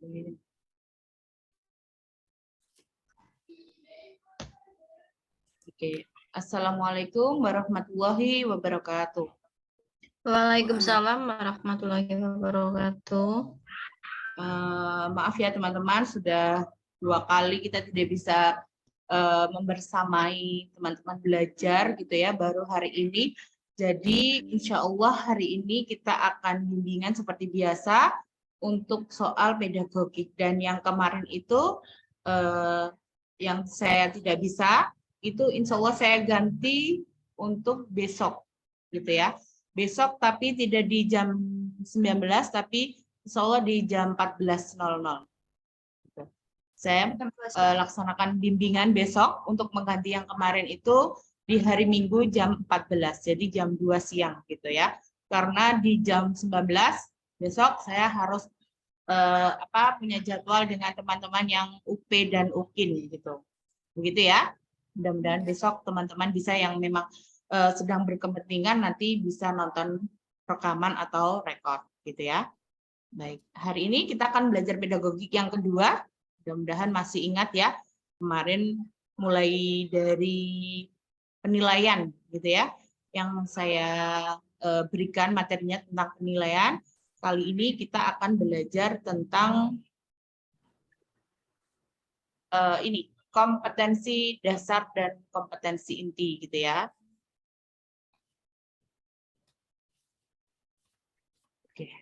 Oke. Assalamualaikum warahmatullahi wabarakatuh. Waalaikumsalam warahmatullahi wabarakatuh. Maaf ya teman-teman, sudah 2 kali kita tidak bisa membersamai teman-teman belajar gitu ya, baru hari ini. Jadi insya Allah hari ini kita akan bimbingan seperti biasa untuk soal pedagogik, dan yang kemarin itu yang saya tidak bisa itu insya Allah saya ganti untuk besok gitu ya, besok tapi tidak di jam 19 tapi insya Allah di jam 14.00. Saya laksanakan bimbingan besok untuk mengganti yang kemarin itu di hari Minggu jam 14, jadi jam 2 siang gitu ya. Karena di jam 19 besok saya harus punya jadwal dengan teman-teman yang UP dan UKIN gitu. Begitu ya. Mudah-mudahan besok teman-teman bisa yang memang sedang berkepentingan nanti bisa nonton rekaman atau rekod gitu ya. Baik, hari ini kita akan belajar pedagogik yang kedua. Mudah-mudahan masih ingat ya, kemarin mulai dari penilaian gitu ya, yang saya berikan materinya tentang penilaian. Kali ini kita akan belajar tentang ini, kompetensi dasar dan kompetensi inti gitu ya. Oke.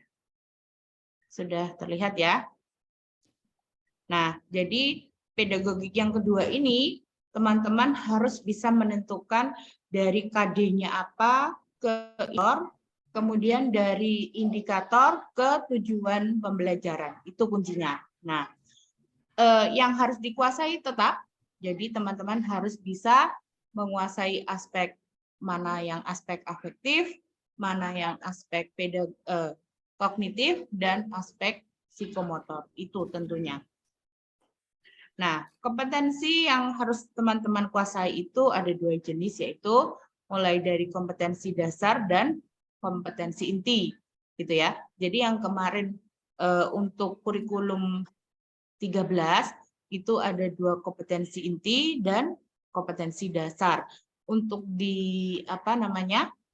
Sudah terlihat ya. Nah, jadi pedagogik yang kedua ini teman-teman harus bisa menentukan dari KD-nya apa ke indikator, kemudian dari indikator ke tujuan pembelajaran. Itu kuncinya. Nah, yang harus dikuasai tetap, jadi teman-teman harus bisa menguasai aspek mana yang aspek afektif, mana yang aspek kognitif, dan aspek psikomotor. Itu tentunya. Nah, kompetensi yang harus teman-teman kuasai itu ada 2 jenis, yaitu mulai dari kompetensi dasar dan kompetensi inti, gitu ya. Jadi yang kemarin untuk kurikulum 13 itu ada 2 kompetensi inti dan kompetensi dasar. Untuk di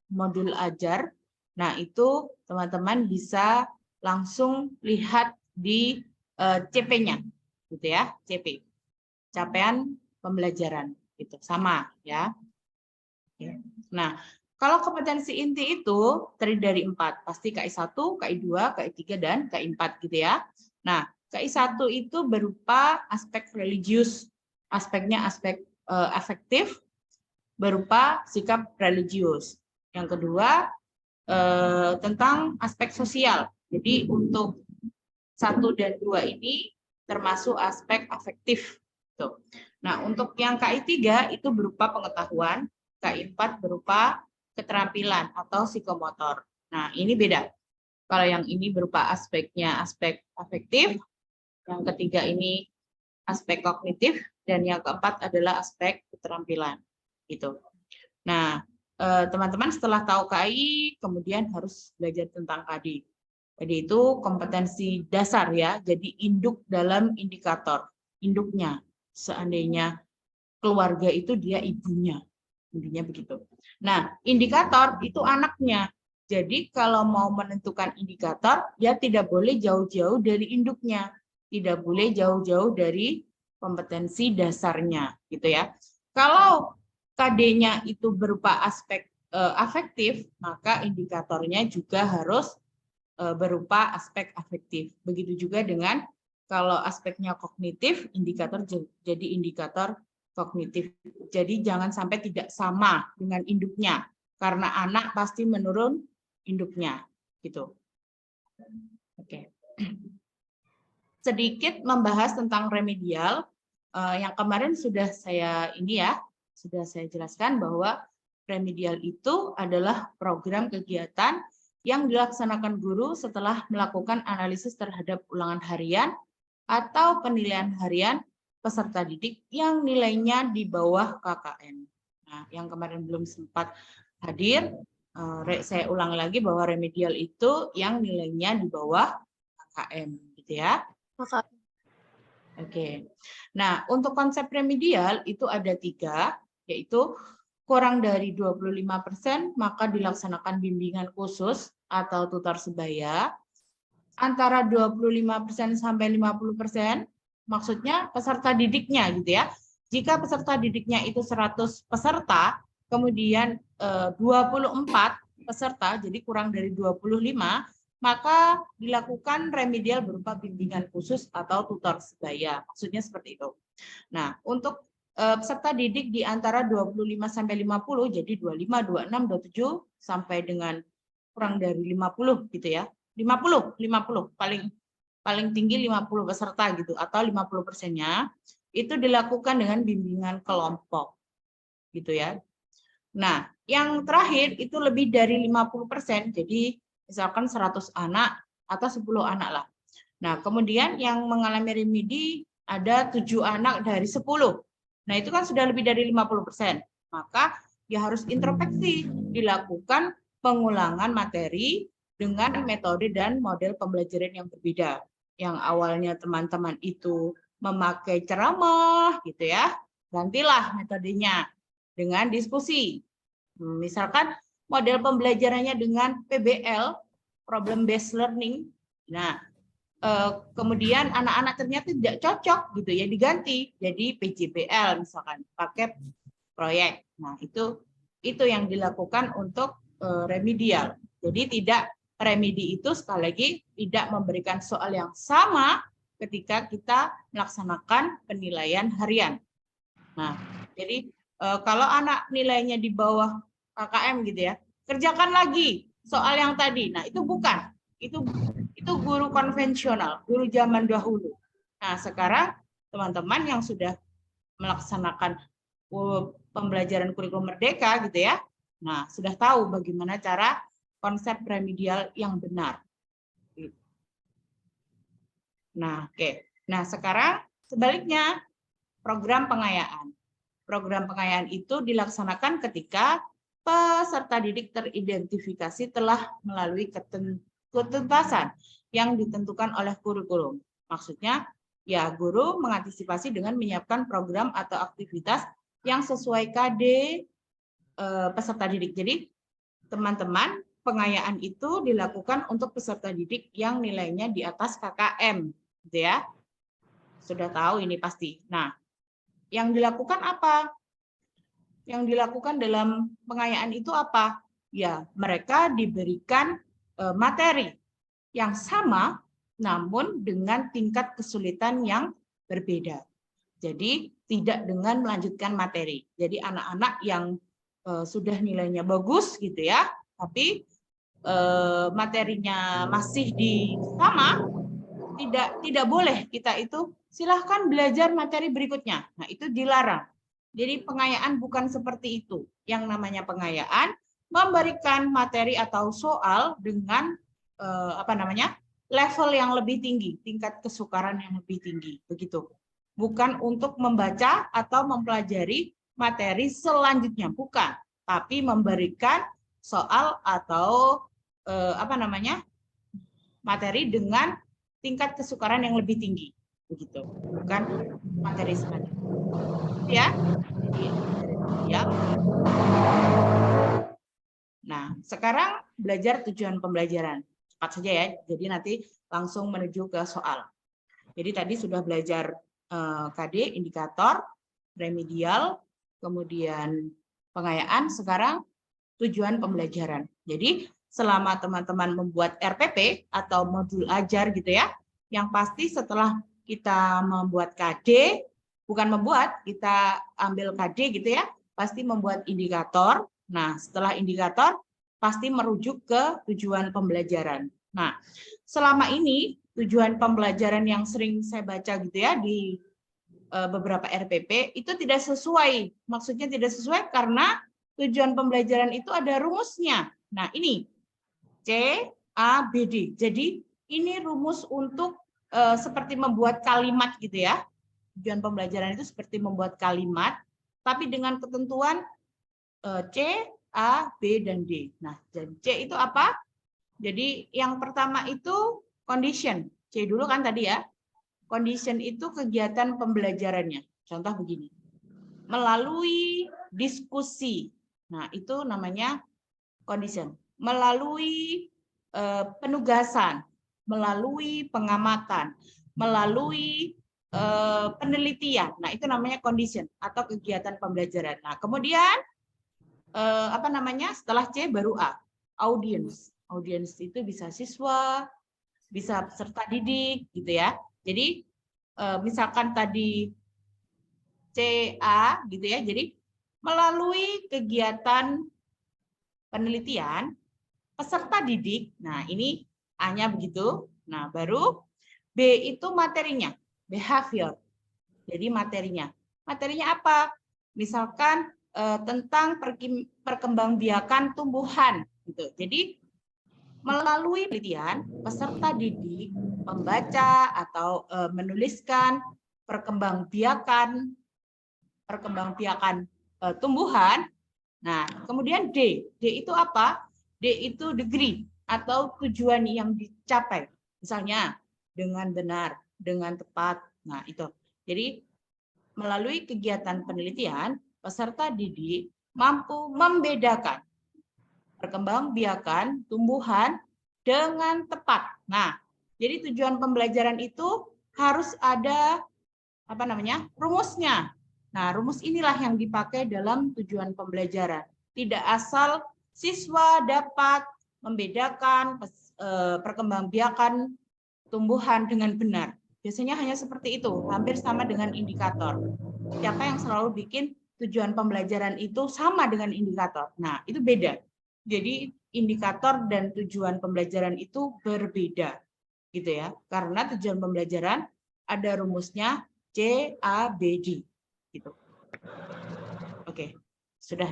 modul ajar, nah itu teman-teman bisa langsung lihat di CP-nya. Gitu ya, CP, capaian pembelajaran gitu, sama ya. Nah, kalau kompetensi inti itu terdiri dari 4, pasti KI1, KI2, KI3 dan KI4 gitu ya. Nah, KI1 itu berupa aspek religius, aspeknya aspek afektif berupa sikap religius. Yang kedua tentang aspek sosial. Jadi untuk 1 dan 2 ini termasuk aspek afektif. Nah, untuk yang KI3 itu berupa pengetahuan, KI4 berupa keterampilan atau psikomotor. Nah, ini beda. Kalau yang ini berupa aspeknya aspek afektif, yang ketiga ini aspek kognitif, dan yang keempat adalah aspek keterampilan. Gitu. Nah, teman-teman setelah tahu KI, kemudian harus belajar tentang KD. Jadi itu kompetensi dasar ya, jadi induk dalam indikator, induknya. Seandainya keluarga itu dia ibunya, intinya begitu. Nah, indikator itu anaknya. Jadi kalau mau menentukan indikator, ya tidak boleh jauh-jauh dari induknya, tidak boleh jauh-jauh dari kompetensi dasarnya, gitu ya. Kalau KD-nya itu berupa aspek afektif, maka indikatornya juga harus berupa aspek afektif. Begitu juga dengan kalau aspeknya kognitif, indikator jadi indikator kognitif. Jadi jangan sampai tidak sama dengan induknya, karena anak pasti menurun induknya, gitu. Oke. Sedikit membahas tentang remedial, yang kemarin sudah saya jelaskan bahwa remedial itu adalah program kegiatan yang dilaksanakan guru setelah melakukan analisis terhadap ulangan harian atau penilaian harian peserta didik yang nilainya di bawah KKM. Nah, yang kemarin belum sempat hadir, saya ulang lagi bahwa remedial itu yang nilainya di bawah KKM, gitu ya. Kakak. Oke. Nah, untuk konsep remedial itu ada 3, yaitu kurang dari 25% maka dilaksanakan bimbingan khusus atau tutor sebaya. Antara 25% sampai 50%, maksudnya peserta didiknya gitu ya. Jika peserta didiknya itu 100 peserta, kemudian 24 peserta, jadi kurang dari 25, maka dilakukan remedial berupa bimbingan khusus atau tutor sebaya. Maksudnya seperti itu. Nah, untuk peserta didik di antara 25 sampai 50, jadi 25, 26, 27 sampai dengan kurang dari 50 gitu ya. 50 paling tinggi 50 peserta gitu atau 50%-nya itu dilakukan dengan bimbingan kelompok gitu ya. Nah, yang terakhir itu lebih dari 50%, jadi misalkan 100 anak atau 10 anak lah. Nah, kemudian yang mengalami remedi ada 7 anak dari 10. Nah, itu kan sudah lebih dari 50%. Maka ya harus introspeksi, dilakukan pengulangan materi dengan metode dan model pembelajaran yang berbeda. Yang awalnya teman-teman itu memakai ceramah gitu ya, gantilah metodenya dengan diskusi. Misalkan model pembelajarannya dengan PBL, problem based learning. Nah, kemudian anak-anak ternyata tidak cocok gitu ya, diganti jadi PJBL misalkan, pakai proyek. Nah, itu yang dilakukan untuk remedial. Jadi tidak remedi itu sekali lagi tidak memberikan soal yang sama ketika kita melaksanakan penilaian harian. Nah, jadi kalau anak nilainya di bawah KKM gitu ya, kerjakan lagi soal yang tadi. Nah, itu bukan. Itu guru konvensional, guru zaman dahulu. Nah, sekarang teman-teman yang sudah melaksanakan pembelajaran kurikulum merdeka gitu ya. Nah, sudah tahu bagaimana cara konsep remedial yang benar. Nah, oke. Nah, sekarang sebaliknya program pengayaan. Program pengayaan itu dilaksanakan ketika peserta didik teridentifikasi telah melalui ketuntasan yang ditentukan oleh kurikulum. Maksudnya, ya guru mengantisipasi dengan menyiapkan program atau aktivitas yang sesuai KD peserta didik. Jadi, teman-teman, pengayaan itu dilakukan untuk peserta didik yang nilainya di atas KKM, gitu ya. Sudah tahu ini pasti. Nah, yang dilakukan apa? Yang dilakukan dalam pengayaan itu apa? Ya, mereka diberikan materi yang sama, namun dengan tingkat kesulitan yang berbeda. Jadi, tidak dengan melanjutkan materi. Jadi, anak-anak yang sudah nilainya bagus, gitu ya, tapi materinya masih di sama, tidak boleh kita itu silahkan belajar materi berikutnya. Nah, itu dilarang. Jadi pengayaan bukan seperti itu. Yang namanya pengayaan memberikan materi atau soal dengan level yang lebih tinggi, tingkat kesukaran yang lebih tinggi, begitu. Bukan untuk membaca atau mempelajari materi selanjutnya, bukan, tapi memberikan soal atau materi dengan tingkat kesukaran yang lebih tinggi, begitu, bukan materi selanjutnya. Ya, ya. Nah, sekarang belajar tujuan pembelajaran. Cepat saja ya. Jadi nanti langsung menuju ke soal. Jadi tadi sudah belajar KD, indikator, remedial, kemudian pengayaan. Sekarang tujuan pembelajaran. Jadi selama teman-teman membuat RPP atau modul ajar gitu ya, yang pasti setelah kita membuat KD, bukan membuat, kita ambil KD gitu ya, pasti membuat indikator. Nah, setelah indikator, pasti merujuk ke tujuan pembelajaran. Nah, selama ini tujuan pembelajaran yang sering saya baca gitu ya di beberapa RPP itu tidak sesuai. Maksudnya tidak sesuai karena tujuan pembelajaran itu ada rumusnya. Nah, ini C, A, B, D. Jadi, ini rumus untuk seperti membuat kalimat gitu ya. Tujuan pembelajaran itu seperti membuat kalimat, tapi dengan ketentuan C, A, B, dan D. Nah, dan C itu apa? Jadi yang pertama itu condition. C dulu kan tadi ya. Condition itu kegiatan pembelajarannya. Contoh begini. Melalui diskusi. Nah, itu namanya condition. Melalui penugasan, melalui pengamatan, melalui penelitian. Nah, itu namanya condition atau kegiatan pembelajaran. Nah, kemudian apa namanya? Setelah C baru A. Audience. Audience itu bisa siswa, bisa peserta didik, gitu ya. Jadi misalkan tadi CA gitu ya. Jadi melalui kegiatan penelitian peserta didik. Nah, ini A-nya begitu. Nah, baru B itu materinya, behavior. Jadi materinya. Materinya apa? Misalkan tentang perkembangbiakan tumbuhan gitu. Jadi melalui penelitian peserta didik membaca atau menuliskan perkembangbiakan tumbuhan. Nah, kemudian D. D itu apa? D itu degree atau tujuan yang dicapai. Misalnya dengan benar, dengan tepat. Nah, itu. Jadi melalui kegiatan penelitian, peserta didik mampu membedakan perkembangbiakan tumbuhan dengan tepat. Nah, jadi tujuan pembelajaran itu harus ada apa namanya? Rumusnya. Nah, rumus inilah yang dipakai dalam tujuan pembelajaran. Tidak asal siswa dapat membedakan perkembangbiakan tumbuhan dengan benar. Biasanya hanya seperti itu, hampir sama dengan indikator. Siapa yang selalu bikin tujuan pembelajaran itu sama dengan indikator? Nah, itu beda. Jadi indikator dan tujuan pembelajaran itu berbeda, gitu ya. Karena tujuan pembelajaran ada rumusnya C, A, B, D. Gitu. Oke,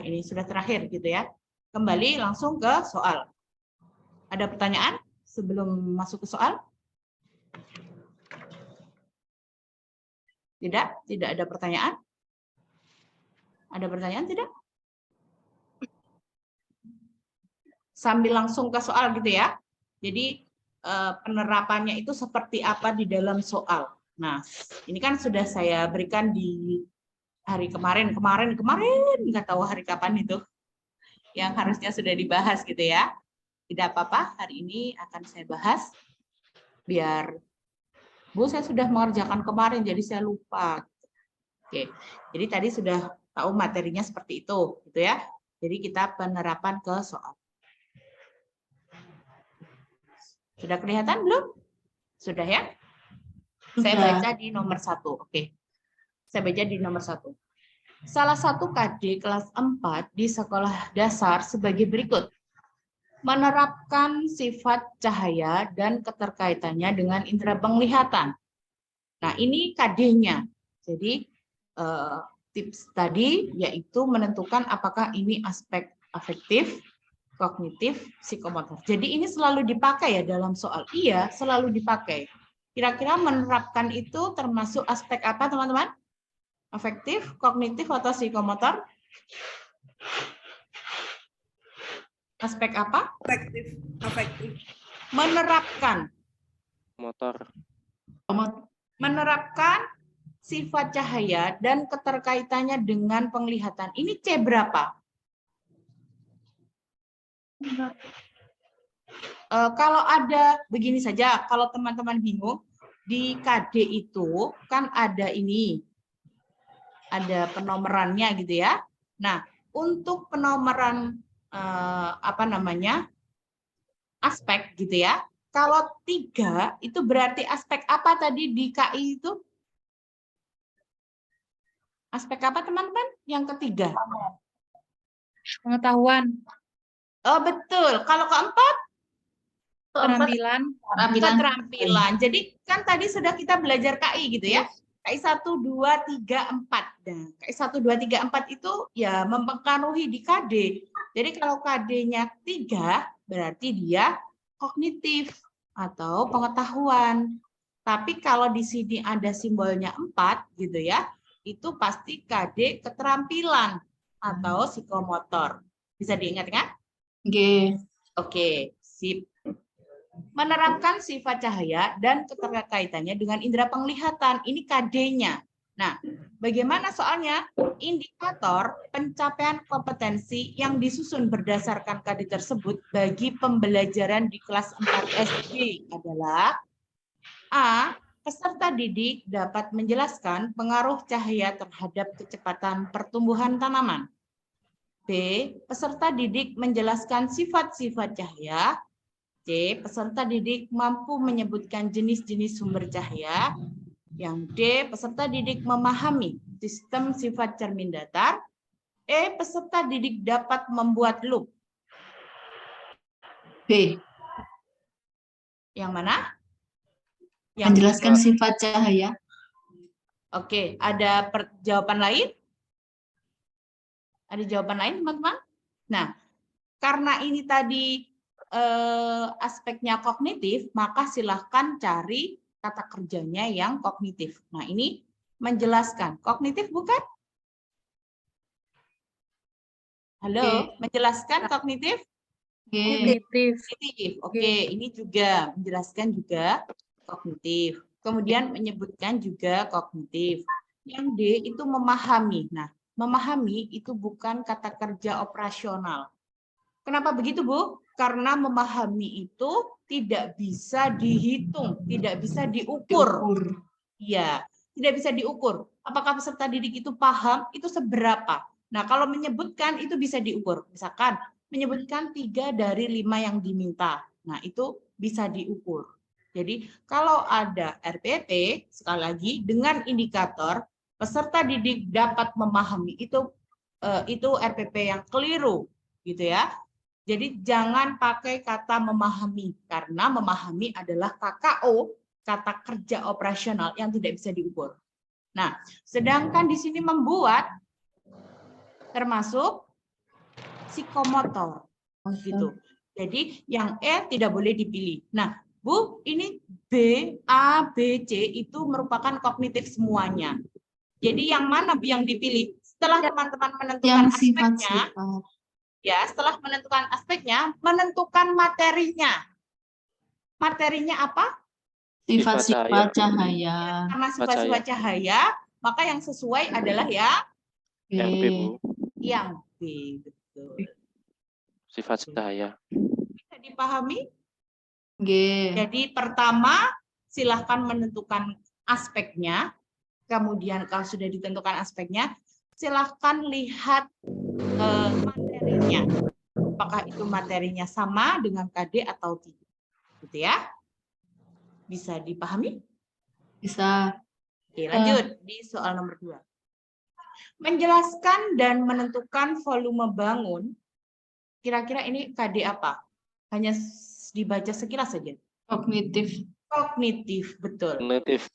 ini sudah terakhir gitu ya. Kembali langsung ke soal. Ada pertanyaan sebelum masuk ke soal? Tidak ada pertanyaan? Ada pertanyaan tidak? Sambil langsung ke soal gitu ya. Jadi penerapannya itu seperti apa di dalam soal. Nah, ini kan sudah saya berikan di hari kemarin nggak tahu hari kapan itu yang harusnya sudah dibahas gitu ya. Tidak apa-apa, hari ini akan saya bahas biar Bu saya sudah mengerjakan kemarin jadi saya lupa. Oke. Jadi tadi sudah tahu materinya seperti itu gitu ya. Jadi kita penerapan ke soal. Sudah kelihatan belum? Sudah ya? Saya baca di nomor 1. Oke. Saya baca di nomor 1. Salah satu KD kelas 4 di sekolah dasar sebagai berikut. Menerapkan sifat cahaya dan keterkaitannya dengan indera penglihatan. Nah, ini KD-nya. Jadi, tips tadi yaitu menentukan apakah ini aspek afektif, kognitif, psikomotor. Jadi ini selalu dipakai ya dalam soal. Iya, selalu dipakai. Kira-kira menerapkan itu termasuk aspek apa, teman-teman? Afektif, kognitif, atau psikomotor? Aspek apa? Afektif. Menerapkan. Motor. Menerapkan sifat cahaya dan keterkaitannya dengan penglihatan. Ini C berapa? Kalau ada begini saja, kalau teman-teman bingung, di KD itu kan ada ini, ada penomorannya gitu ya. Nah, untuk penomoran apa namanya aspek gitu ya. Kalau 3 itu berarti aspek apa tadi di KI itu? Aspek apa teman-teman? Yang ketiga? Pengetahuan. Oh betul. Kalau keempat? Keterampilan. Keterampilan. Jadi kan tadi sudah kita belajar KI gitu ya. KI 1, 2, 3, 4. Nah, KI 1, 2, 3, 4 itu ya mempengaruhi di KD. Jadi kalau KD-nya 3 berarti dia kognitif atau pengetahuan. Tapi kalau di sini ada simbolnya 4 gitu ya, itu pasti KD keterampilan atau psikomotor. Bisa diingat-ingat? G. Oke, sip. Menerapkan sifat cahaya dan keterkaitannya dengan indera penglihatan. Ini KD-nya. Nah, bagaimana soalnya? Indikator pencapaian kompetensi yang disusun berdasarkan KD tersebut bagi pembelajaran di kelas 4 SD adalah A. Peserta didik dapat menjelaskan pengaruh cahaya terhadap kecepatan pertumbuhan tanaman. B. Peserta didik menjelaskan sifat-sifat cahaya. C. Peserta didik mampu menyebutkan jenis-jenis sumber cahaya. Yang D. Peserta didik memahami sistem sifat cermin datar. E. Peserta didik dapat membuat loop. B. Yang mana? Menjelaskan sifat cahaya. Oke, ada jawaban lain? Ada jawaban lain, teman-teman? Nah, karena ini tadi aspeknya kognitif, maka silahkan cari kata kerjanya yang kognitif. Nah, ini menjelaskan. Kognitif bukan? Halo, menjelaskan kognitif? Kognitif. Kognitif. Oke, ini juga menjelaskan juga kognitif. Kemudian menyebutkan juga kognitif. Yang D itu memahami. Nah, memahami itu bukan kata kerja operasional. Kenapa begitu, Bu? Karena memahami itu tidak bisa dihitung, tidak bisa diukur. Iya, tidak bisa diukur. Apakah peserta didik itu paham? Itu seberapa? Nah, kalau menyebutkan itu bisa diukur. Misalkan menyebutkan 3 dari 5 yang diminta. Nah, itu bisa diukur. Jadi, kalau ada RPT, sekali lagi, dengan indikator peserta didik dapat memahami, itu RPP yang keliru, gitu ya. Jadi jangan pakai kata memahami, karena memahami adalah KKO, kata kerja operasional yang tidak bisa diukur. Nah, sedangkan di sini membuat termasuk psikomotor, gitu. Jadi yang E tidak boleh dipilih. Nah, Bu, ini B, A, B, C itu merupakan kognitif semuanya. Jadi yang mana yang dipilih? Setelah teman-teman menentukan aspeknya, ya, setelah menentukan aspeknya, menentukan materinya. Materinya apa? Sifat-sifat cahaya. Karena sifat-sifat cahaya, maka yang sesuai adalah ya yang B, Bu. Yang B, betul. Sifat cahaya. Bisa dipahami? G. Jadi pertama, silahkan menentukan aspeknya. Kemudian kalau sudah ditentukan aspeknya, silahkan lihat materinya. Apakah itu materinya sama dengan KD atau tidak. Gitu ya. Bisa dipahami? Bisa. Oke, lanjut di soal nomor 2. Menjelaskan dan menentukan volume bangun. Kira-kira ini KD apa? Hanya dibaca sekilas saja. Kognitif. Kognitif, betul. Kognitif.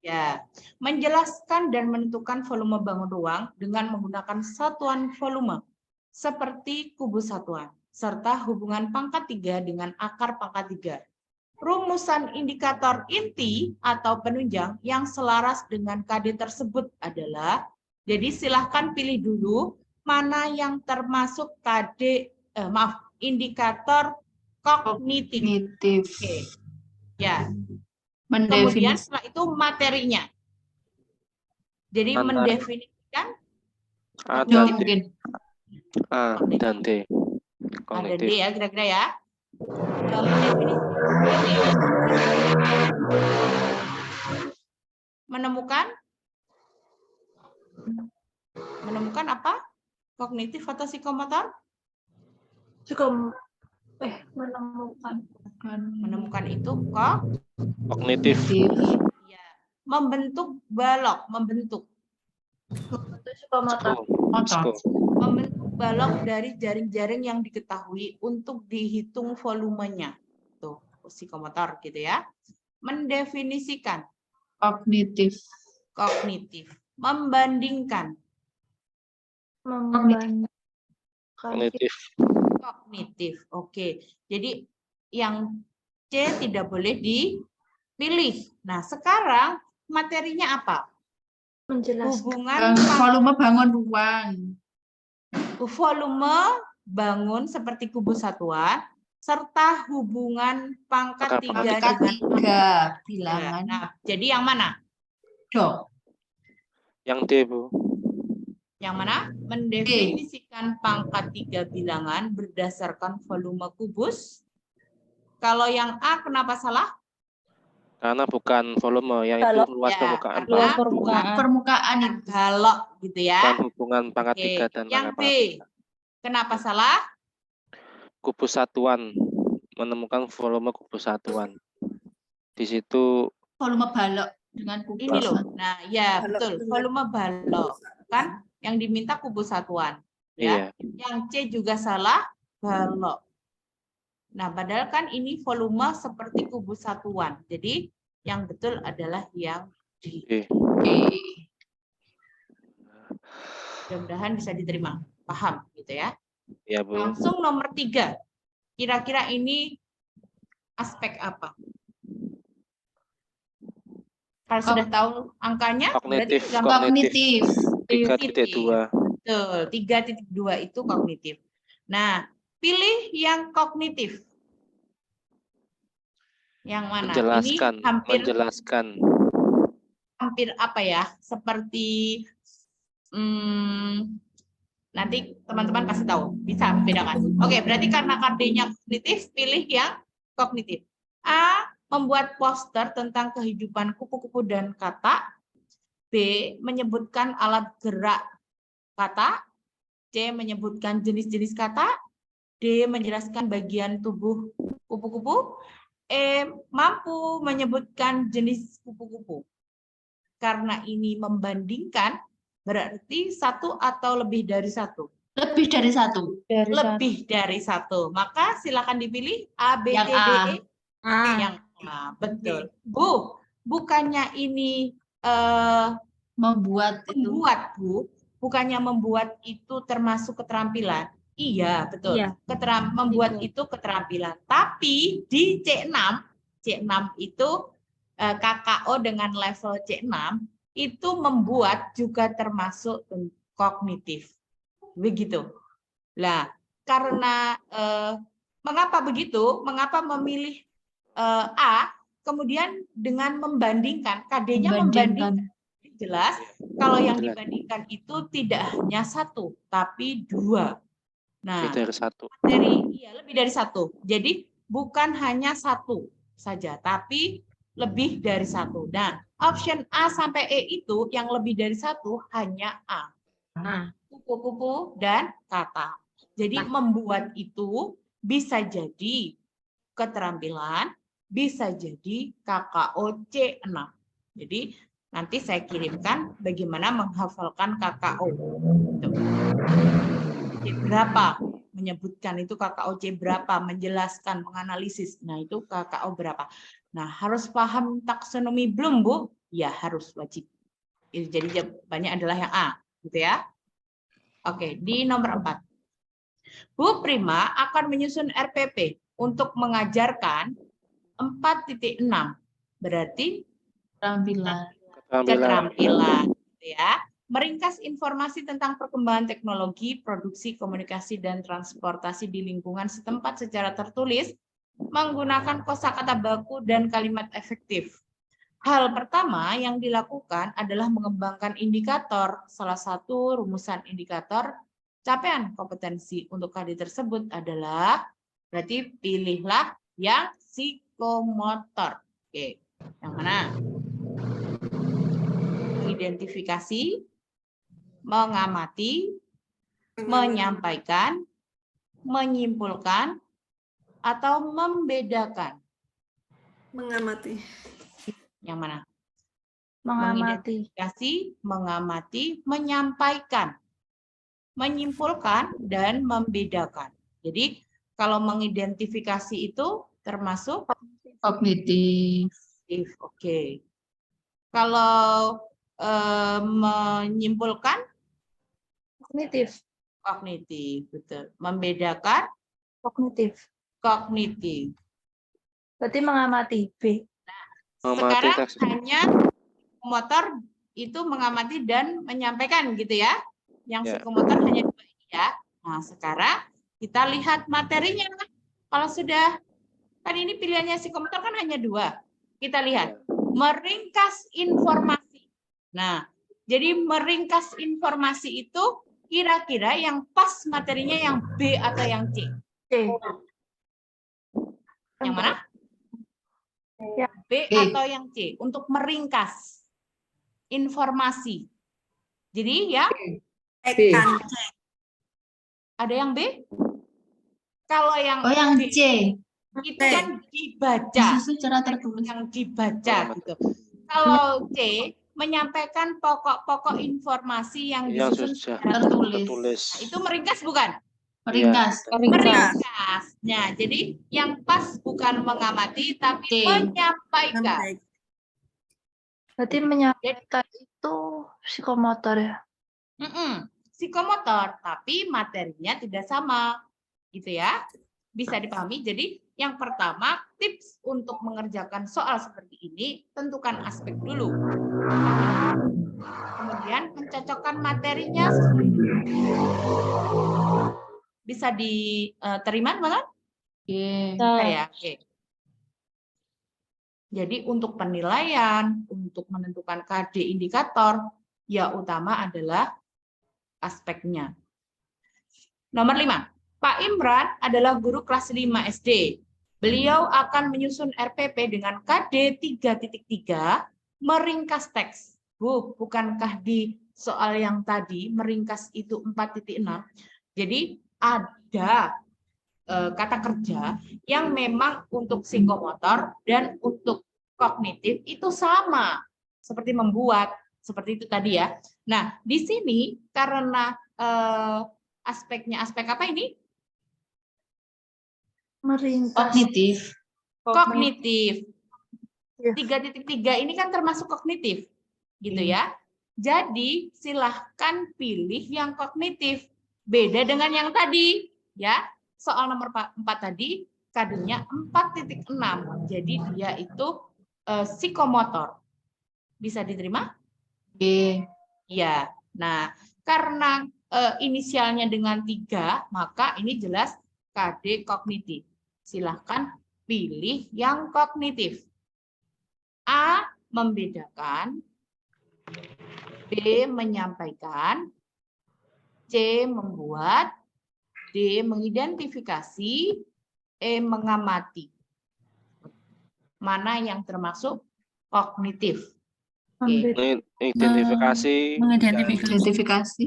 Ya, menjelaskan dan menentukan volume bangun ruang dengan menggunakan satuan volume seperti kubus satuan serta hubungan pangkat 3 dengan akar pangkat 3. Rumusan indikator inti atau penunjang yang selaras dengan KD tersebut adalah, jadi silahkan pilih dulu mana yang termasuk indikator kognitif. Oke. Ya. Kemudian setelah itu materinya. Jadi mendefinisikan A dan D. Ada D Kognitif. ya, kira-kira ya. Menemukan apa? Kognitif atau psikomotor? Menemukan itu Kognitif. Ya. Membentuk balok, membentuk membentuk balok dari jaring-jaring yang diketahui untuk dihitung volumenya. Tuh, psikomotor gitu ya. Mendefinisikan. Kognitif. Membandingkan. Kognitif. Oke. Jadi yang C tidak boleh dipilih. Nah, sekarang materinya apa? Hubungan volume bangun ruang. Volume bangun seperti kubus satuan serta hubungan pangkat Pangkat 3 Pangkat dengan 3 bilangan. Nah, jadi yang mana? Dok. Yang D, Bu. Yang mana? Mendefinisikan pangkat 3 bilangan berdasarkan volume kubus. Kalau yang A kenapa salah? Karena bukan volume, yang itu Balok. luas Ya, permukaan, karena Luas Pak. permukaan. Permukaan bukan itu. balok gitu ya. Bukan hubungan pangkat Oke, 3 dan yang pangkat B. pangkat 3. Kenapa salah? Kubus satuan. Menemukan volume kubus satuan. Di situ Volume balok dengan kubus. Ini loh. Nah, ya Balok betul. dengan Volume balok. Kan yang diminta kubus satuan. Ya. iya. Yang C juga salah, balok. Nah, padahal kan ini volume seperti kubus satuan. Jadi, yang betul adalah yang D. D. Oke. Mudah-mudahan bisa diterima. Paham gitu ya. Iya, Bu. Langsung nomor 3. Kira-kira ini aspek apa? Kalau sudah tahu angkanya, berarti Kognitif. gampang. Kognitif. 3.2. Betul, 3.2 itu kognitif. Nah, pilih yang kognitif. Yang mana? Menjelaskan. Ini Menjelaskan. hampir apa ya? Seperti nanti teman-teman pasti tahu, bisa membedakan. Oke, berarti karena KD-nya kognitif, pilih yang kognitif. A, membuat poster tentang kehidupan kupu-kupu dan kata. B, menyebutkan alat gerak kata. C, menyebutkan jenis-jenis kata. D, menjelaskan bagian tubuh kupu-kupu. E, mampu menyebutkan jenis kupu-kupu. Karena ini membandingkan, berarti satu atau lebih dari satu. Lebih dari 1. Lebih dari satu. Maka silakan dipilih A, B, Yang C, D, A. E. Yang A, betul. Bu, bukannya ini Membuat itu. membuat, Bu. Bukannya membuat itu termasuk keterampilan. Iya, betul. Iya. Membuat Betul. itu keterampilan. Tapi di C6 itu KKO dengan level C6 itu membuat juga termasuk kognitif. Begitu. Lah, karena mengapa begitu? Mengapa memilih A? Kemudian dengan membandingkan, KD-nya membandingkan. Jelas, kalau yang Jelas. dibandingkan itu tidak hanya satu, tapi 2. Nah, Lebih dari 1. lebih dari 1. Jadi bukan hanya 1 saja, tapi lebih dari 1. Nah, option A sampai E itu yang lebih dari 1 hanya A. Kupu-kupu dan kata. Jadi membuat itu bisa jadi keterampilan, bisa jadi KKO C6. Jadi nanti saya kirimkan bagaimana menghafalkan KKO. C berapa? Menyebutkan itu KKO C berapa? Menjelaskan, menganalisis. Nah, itu KKO berapa? Nah, harus paham taksonomi belum, Bu? Ya, harus wajib. Jadi jawabannya adalah yang A, gitu ya. Oke, di nomor 4. Bu Prima akan menyusun RPP untuk mengajarkan 4.6. Berarti keterampilan, gitu ya. Meringkas informasi tentang perkembangan teknologi, produksi, komunikasi, dan transportasi di lingkungan setempat secara tertulis, menggunakan kosakata baku dan kalimat efektif. Hal pertama yang dilakukan adalah mengembangkan indikator. Salah satu rumusan indikator capaian kompetensi untuk KD tersebut adalah, berarti pilihlah yang psikomotor. Oke, yang mana? Identifikasi, mengamati, menyampaikan, menyimpulkan, atau membedakan. Mengamati. Yang mana? Mengamati. Mengidentifikasi, mengamati, menyampaikan, menyimpulkan, dan membedakan. Jadi kalau mengidentifikasi itu termasuk Kognitif. Oke. Kalau menyimpulkan Kognitif. kognitif, betul. Membedakan Kognitif. kognitif. Berarti mengamati. B. Mengamati Sekarang teks. hanya motor itu mengamati dan menyampaikan gitu ya. Yang Ya. psikomotor hanya 2 ini ya. Nah, sekarang kita lihat materinya. Kalau sudah, kan ini pilihannya psikomotor kan hanya 2. Kita lihat, meringkas informasi. Nah, jadi meringkas informasi itu kira-kira yang pas materinya yang B atau yang C? C. Yang mana? Ya. B B. atau yang C? Untuk meringkas informasi. Jadi ya, B. ada yang B? Kalau yang Oh, yang B C. itu kan dibaca. Disusun secara tertulis. Yang dibaca gitu. Kalau C menyampaikan pokok-pokok informasi yang Yang disusun sudah secara tertulis. tertulis. Nah, itu meringkas bukan? Meringkas. Meringkas. Nah, jadi yang pas bukan mengamati tapi Oke. menyampaikan. Berarti menyampaikan itu psikomotor ya. Psikomotor, tapi materinya tidak sama, gitu ya. Bisa dipahami. Jadi yang pertama, tips untuk mengerjakan soal seperti ini, tentukan aspek dulu. Kemudian mencocokkan materinya sesuai dengan bisa diterima, teman-teman? Oke. Bisa ya, oke. Jadi untuk penilaian, untuk menentukan KD indikator, ya utama adalah aspeknya. Nomor 5. Pak Imran adalah guru kelas 5 SD. Beliau akan menyusun RPP dengan KD 3.3 meringkas teks. Bu, bukankah di soal yang tadi meringkas itu 4.6? Jadi ada kata kerja yang memang untuk psikomotor dan untuk kognitif itu sama. Seperti membuat, seperti itu tadi ya. Nah, di sini karena aspeknya aspek apa ini? Meringkas. Kognitif. Kognitif. Ya. 3.3 ini kan termasuk kognitif, gitu ya. Jadi silahkan pilih yang kognitif. Beda dengan yang tadi, ya. Soal nomor 4 tadi kadenya 4.6. Jadi dia itu psikomotor. Bisa diterima? Oke. Ya. Nah, karena inisialnya dengan 3, maka ini jelas KD kognitif. Silahkan pilih yang kognitif. A membedakan, B menyampaikan, C membuat, D mengidentifikasi, E mengamati. Mana yang termasuk kognitif? Oke. Identifikasi, Mengidentifikasi.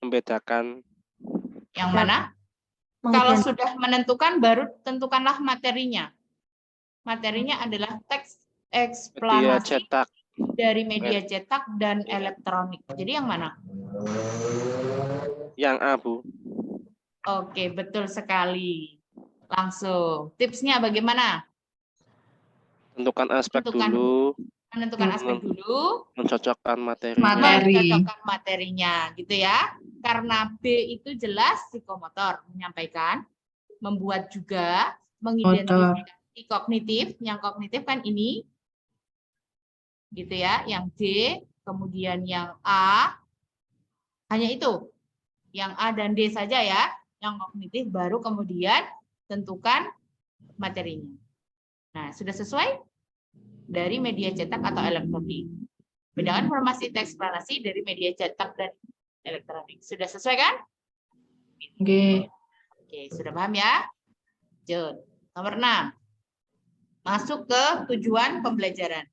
membedakan. Yang mana? Kalau sudah menentukan, baru tentukanlah materinya. Materinya adalah teks Media eksplanasi cetak. dari media cetak dan elektronik. Jadi yang mana? Yang A, Bu. Oke, betul sekali. Langsung. Tipsnya bagaimana? Tentukan aspek Tentukan. dulu, Menentukan aspek dulu, mencocokkan materi. mencocokkan materinya, gitu ya. Karena B itu jelas psikomotor, menyampaikan, membuat juga, mengidentifikasi kognitif. Yang kognitif kan ini, gitu ya. Yang D, kemudian yang A, hanya itu. Yang A dan D saja ya. Yang kognitif baru kemudian tentukan materinya. Nah, sudah sesuai? Dari media cetak atau elektronik. Bedakan informasi teks eksplanasi dari media cetak dan elektronik. Sudah sesuai kan? Oke. Oke, sudah paham ya? Lanjut. Nomor 6. Masuk ke tujuan pembelajaran.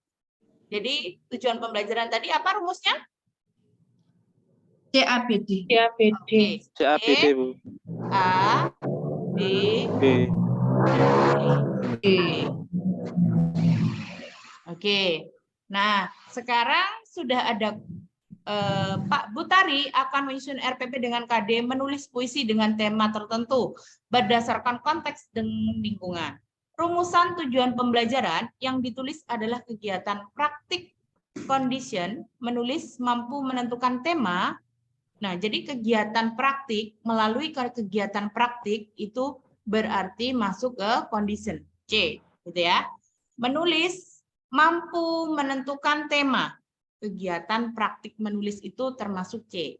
Jadi, tujuan pembelajaran tadi apa rumusnya? CABD. Oke. CABD, Bu. A, B, B. Oke. Oke. Nah, sekarang sudah ada Pak Butari akan menyusun RPP dengan KD menulis puisi dengan tema tertentu berdasarkan konteks dan lingkungan. Rumusan tujuan pembelajaran yang ditulis adalah kegiatan praktik condition, menulis mampu menentukan tema. Nah, jadi kegiatan praktik, melalui kegiatan praktik itu berarti masuk ke condition C, gitu ya. Menulis mampu menentukan tema. Kegiatan praktik menulis itu termasuk C.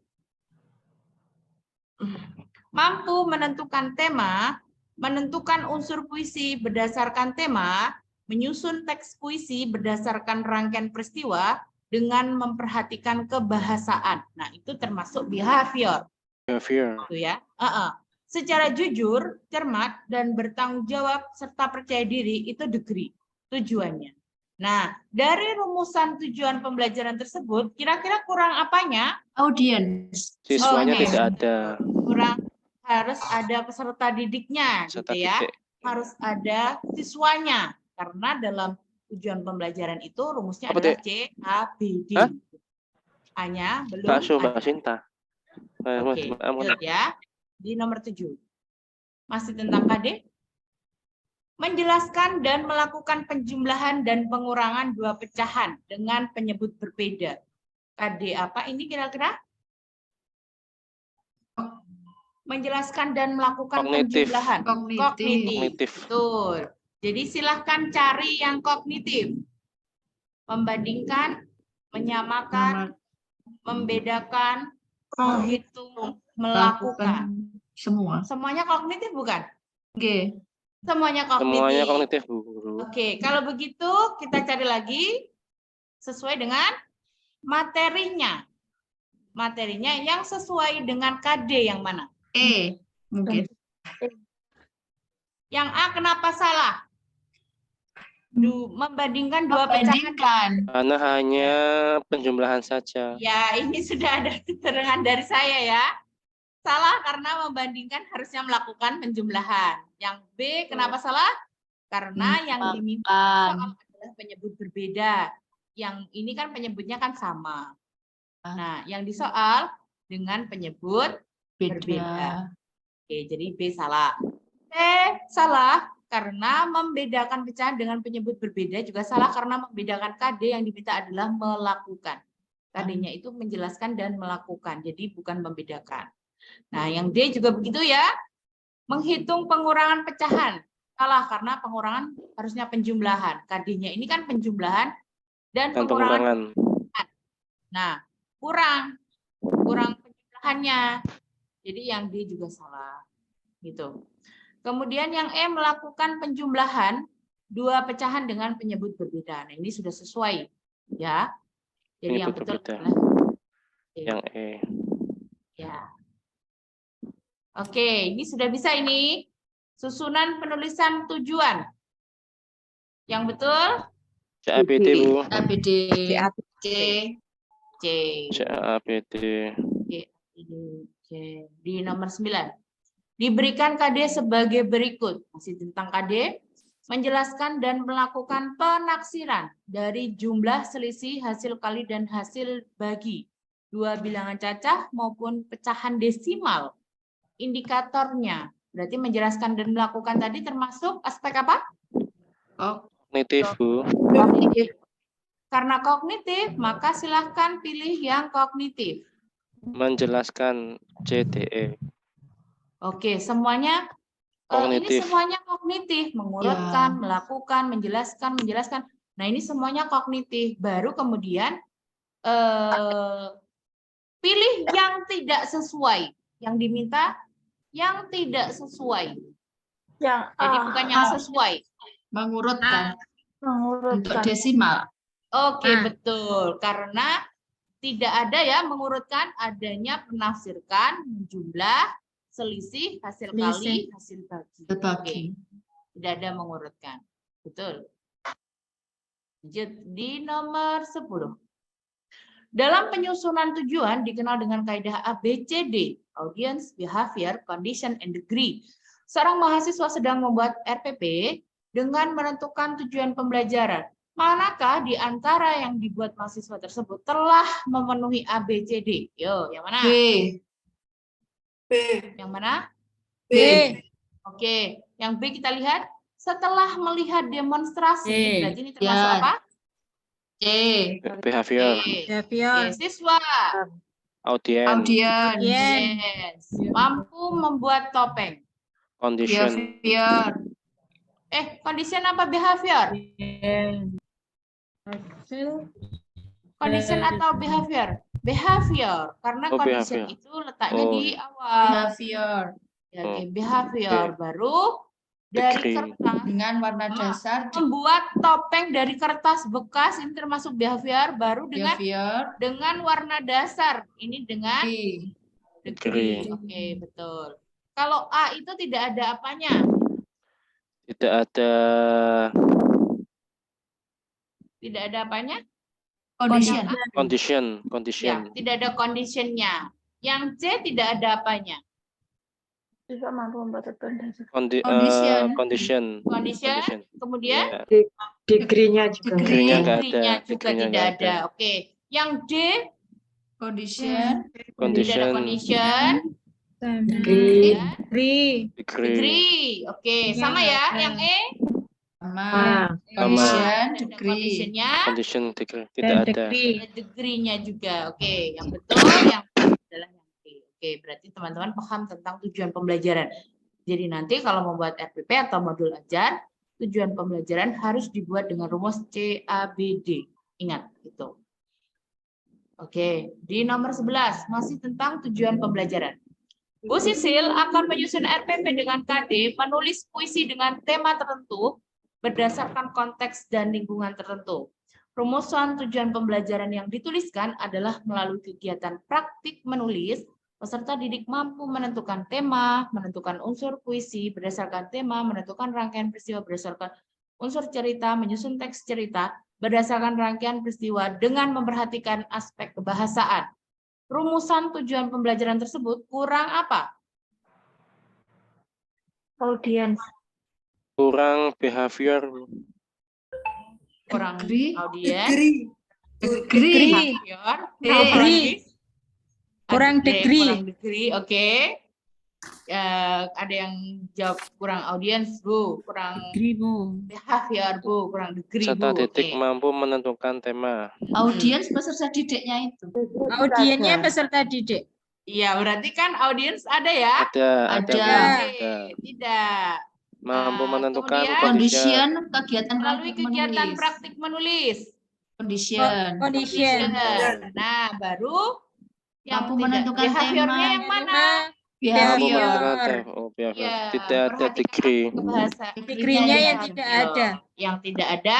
Mampu menentukan tema menentukan unsur puisi berdasarkan tema, menyusun teks puisi berdasarkan rangkaian peristiwa dengan memperhatikan kebahasaan. Nah, itu termasuk behavior. Behavior. Itu ya. Secara jujur, cermat, dan bertanggung jawab serta percaya diri itu degree tujuannya. Nah, dari rumusan tujuan pembelajaran tersebut, kira-kira kurang apanya? Audience. Siswanya Oke. tidak ada. Kurang harus ada peserta didiknya, Peserta gitu ya. didik. Harus ada siswanya, karena dalam tujuan pembelajaran itu rumusnya Apa, adalah Dek? C, A, B, D. Hah? A-nya belum Bakso Mbak ada. Sinta. Oke, lanjut ya. Di nomor 7. Masih tentang KD. Menjelaskan dan melakukan penjumlahan dan pengurangan dua pecahan dengan penyebut berbeda. KD apa ini kira-kira? Menjelaskan dan melakukan Kognitif. penjumlahan. Kognitif. Betul. Jadi silahkan cari yang kognitif. Membandingkan, menyamakan, membedakan, menghitung, melakukan. Semua. Semuanya kognitif bukan? Oke. Semuanya kognitif. Semuanya kognitif, Bu Guru. Oke, kalau begitu kita cari lagi sesuai dengan materinya. Materinya yang sesuai dengan KD yang mana? E. Mungkin. Yang A kenapa salah? Membandingkan dua pecahan. Membandingkan. Karena hanya penjumlahan saja. Ya, ini sudah ada keterangan dari saya ya. Salah karena membandingkan harusnya melakukan penjumlahan. Yang B kenapa salah? Karena yang diminta soal adalah penyebut berbeda. Yang ini kan penyebutnya kan sama. Nah, yang disoal dengan penyebut berbeda. Oke, jadi B salah. C salah karena membedakan pecahan dengan penyebut berbeda, juga salah karena membedakan KD yang diminta adalah melakukan. KD-nya itu menjelaskan dan melakukan, jadi bukan membedakan. Nah, yang D juga begitu ya. Menghitung pengurangan pecahan. Salah karena pengurangan harusnya penjumlahan. KD-nya ini kan penjumlahan dan pengurangan. Nah, kurang penjumlahannya. Jadi yang D juga salah. Gitu. Kemudian yang E melakukan penjumlahan dua pecahan dengan penyebut berbeda. Nah, ini sudah sesuai ya. Jadi yang betul adalah yang E. Ya. Oke, ini sudah bisa ini. Susunan penulisan tujuan. Yang betul? CABD, Bu. ABD. C. C. CABD. C. Di nomor 9. Diberikan KD sebagai berikut. Masih tentang KD. Menjelaskan dan melakukan penaksiran dari jumlah selisih hasil kali dan hasil bagi. Dua bilangan cacah maupun pecahan desimal. Indikatornya. Berarti menjelaskan dan melakukan tadi termasuk aspek apa? Kognitif, Bu. Kognitif. Karena kognitif, maka silahkan pilih yang kognitif. Menjelaskan CDE. Oke, semuanya Kognitif. ini semuanya kognitif, mengurutkan, melakukan, menjelaskan. Nah, ini semuanya kognitif. Baru kemudian pilih yang tidak sesuai, yang diminta yang tidak sesuai. Jadi bukan yang sesuai. Mengurutkan. Untuk Mengurutkan. desimal. Oke, betul. Karena tidak ada ya mengurutkan, adanya penafsirkan, jumlah, selisih, hasil kali, hasil bagi. Berbagi. Tidak ada mengurutkan. Betul. Lanjut di nomor 10. Dalam penyusunan tujuan dikenal dengan kaidah ABCD, audience, behavior, condition, and degree. Seorang mahasiswa sedang membuat RPP dengan menentukan tujuan pembelajaran. Manakah di antara yang dibuat mahasiswa tersebut telah memenuhi ABCD? Yo, yang mana? B. Yang mana? B. Oke, yang B kita lihat setelah melihat demonstrasi. Berarti ini termasuk Ya. apa? C. Behavior. Oke, siswa. Audience. Audience. Yes. Mampu membuat topeng. Condition. Behavior. Condition apa behavior? Condition atau behavior? Behavior. Karena Oh, condition behavior. itu letaknya Oh. di awal. Behavior. Ya, oke, behavior. Baru dari Degree. kertas, Dengan warna dasar membuat topeng dari kertas bekas, ini termasuk behavior, baru behavior dengan warna dasar, ini dengan degree. degree. Degree. Oke, betul. Kalau A itu tidak ada apanya? Tidak ada Tidak ada apanya? Condition. condition. Ya, Condition. tidak ada condition-nya. Yang C tidak ada apanya? Bisa mampu membuat rekomendasi. Condition. Condition. Condition. Kemudian Ya. Degree-nya juga. Degree-nya nggak ada. degree-nya juga Degree-nya tidak nggak ada. Oke. Yang D Condition. tidak ada Condition. condition. Degree. Ya. Degree. Degree. Degree. Oke, sama ya. Yang E Sama. Ah, Condition. tidak ada Degree. condition-nya. Condition degree. Dan Tidak ada. degree. Ada degree-nya juga. Oke, yang betul yang adalah yang D. Oke, berarti teman-teman paham tentang tujuan pembelajaran. Jadi nanti kalau membuat RPP atau modul ajar, tujuan pembelajaran harus dibuat dengan rumus CABD. Ingat itu. Oke, di nomor 11 masih tentang tujuan pembelajaran. Bu Sisil akan menyusun RPP dengan KD, menulis puisi dengan tema tertentu berdasarkan konteks dan lingkungan tertentu. Rumusan tujuan pembelajaran yang dituliskan adalah melalui kegiatan praktik menulis, peserta didik mampu menentukan tema, menentukan unsur puisi berdasarkan tema, menentukan rangkaian peristiwa berdasarkan unsur cerita, menyusun teks cerita berdasarkan rangkaian peristiwa dengan memperhatikan aspek kebahasaan. Rumusan tujuan pembelajaran tersebut kurang apa? Audiens. Kurang behavior. Kurang Degree. audiens, Degree. behavior, Degree. Kurang degree. kurang degree, oke. Ada yang jawab kurang audiens, Bu, kurang Degree, Bu. behavior, Bu, kurang degree, Serta Bu. titik Oke. mampu menentukan tema. Audiens peserta didiknya itu. Audiennya peserta didik. Iya, berarti kan audiens ada ya? Ada. Ada. Oke, tidak. Mampu Nah, menentukan kemudian Condition kegiatan melalui praktik kegiatan menulis. praktik menulis. Condition. Condition. Nah, baru yang Mampu tidak. menentukan Behaviornya tema. yang mana? Mampu Behavior. menentukan tema. Oh, behavior. Ya, Tidak ada perhatikan degree. aspek kebahasa. Degree-nya yang Behavior. tidak ada. Yang tidak ada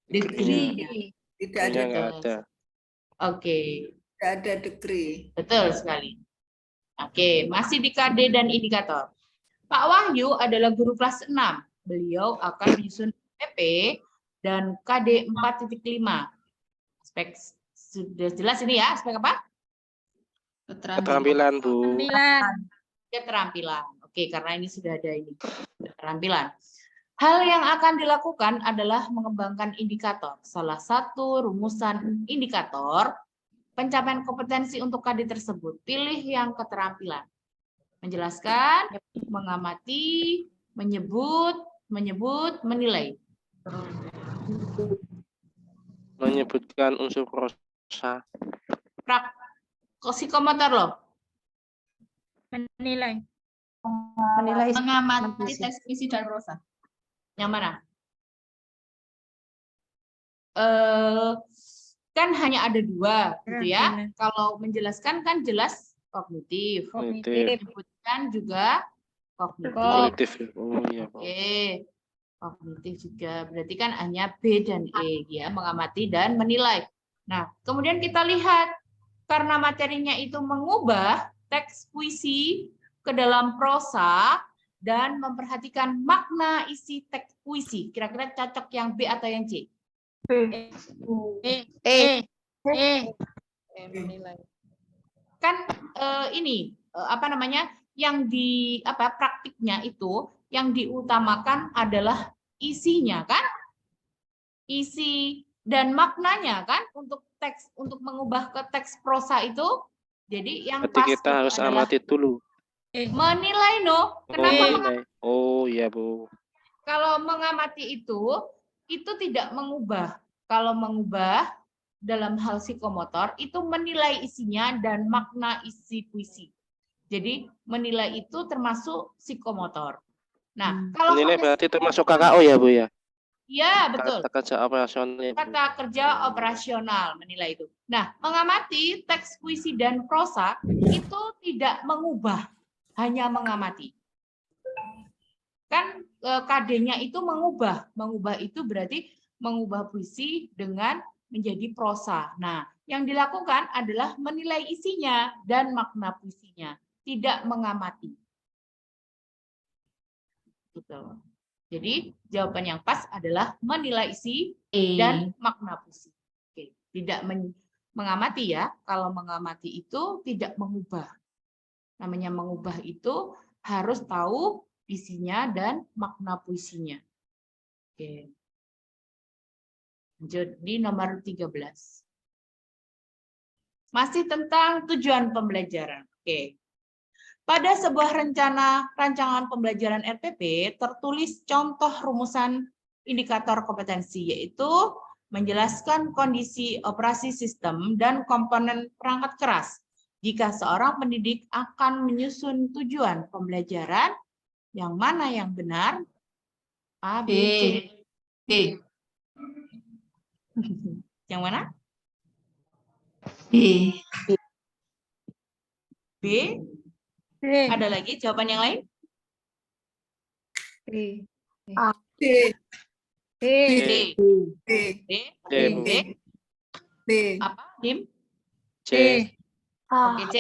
degree. Tidak Degree-nya ada, nggak ada. Oke, tidak ada degree. betul sekali. Oke, masih di KD dan indikator. Pak Wahyu adalah guru kelas 6. Beliau akan menyusun PP dan KD 4.5. Aspek sudah jelas ini ya, aspek apa? Keterampilan, Bu. Penilaian. Keterampilan. Oke, karena ini sudah ada ini. Keterampilan. Hal yang akan dilakukan adalah mengembangkan indikator. Salah satu rumusan indikator pencapaian kompetensi untuk KD tersebut. Pilih yang keterampilan. Menjelaskan, mengamati, menyebut, menilai. Menyebutkan unsur prosa. Psikomotor loh. Menilai. Menilai Mengamati teks puisi dan prosa. Yang mana? Kan hanya ada dua, gitu ya. Benar. Kalau menjelaskan kan jelas kognitif. Kognitif. Menyebutkan juga kognitif. Kognitif. Oh iya, Pak. Oke, kognitif juga. Berarti kan hanya B dan E, ya, mengamati dan menilai. Nah, kemudian kita lihat karena materinya itu mengubah teks puisi ke dalam prosa dan memperhatikan makna isi teks puisi. Kira-kira cocok yang B atau yang C? Menilai. Kan ini apa namanya? Yang di apa praktiknya itu yang diutamakan adalah isinya kan? Isi dan maknanya kan untuk teks untuk mengubah ke teks prosa itu. Jadi yang Berarti pasti kita harus adalah amati dulu. menilai no. Kenapa Eh. mengamati? Oh iya, Bu. Kalau mengamati itu tidak mengubah. Kalau mengubah dalam hal psikomotor itu menilai isinya dan makna isi puisi. Jadi menilai itu termasuk psikomotor. Nah, kalau Menilai hanya berarti termasuk KKO ya, Bu ya? ya betul. Kata kerja operasional. ya, Bu. Kata kerja operasional menilai itu. Nah, mengamati teks puisi dan prosa itu tidak mengubah, hanya mengamati. Kan KD-nya itu mengubah. Mengubah itu berarti mengubah puisi dengan menjadi prosa. Nah, yang dilakukan adalah menilai isinya dan makna puisinya, tidak mengamati. Gitu. Jadi, jawaban yang pas adalah menilai isi dan makna puisi. Oke, tidak mengamati ya. Kalau mengamati itu tidak mengubah. Namanya mengubah itu harus tahu isinya dan makna puisinya. Oke. Lanjut di nomor 13. Masih tentang tujuan pembelajaran. Oke. Pada sebuah rancangan pembelajaran RPP tertulis contoh rumusan indikator kompetensi, yaitu menjelaskan kondisi operasi sistem dan komponen perangkat keras. Jika seorang pendidik akan menyusun tujuan pembelajaran, yang mana yang benar? A, B, C. B. Yang mana? B. B. B. Ada lagi jawaban yang lain? D. B. D. D. D. D, Bu. D. D. Apa, Dim? C. Oke, C.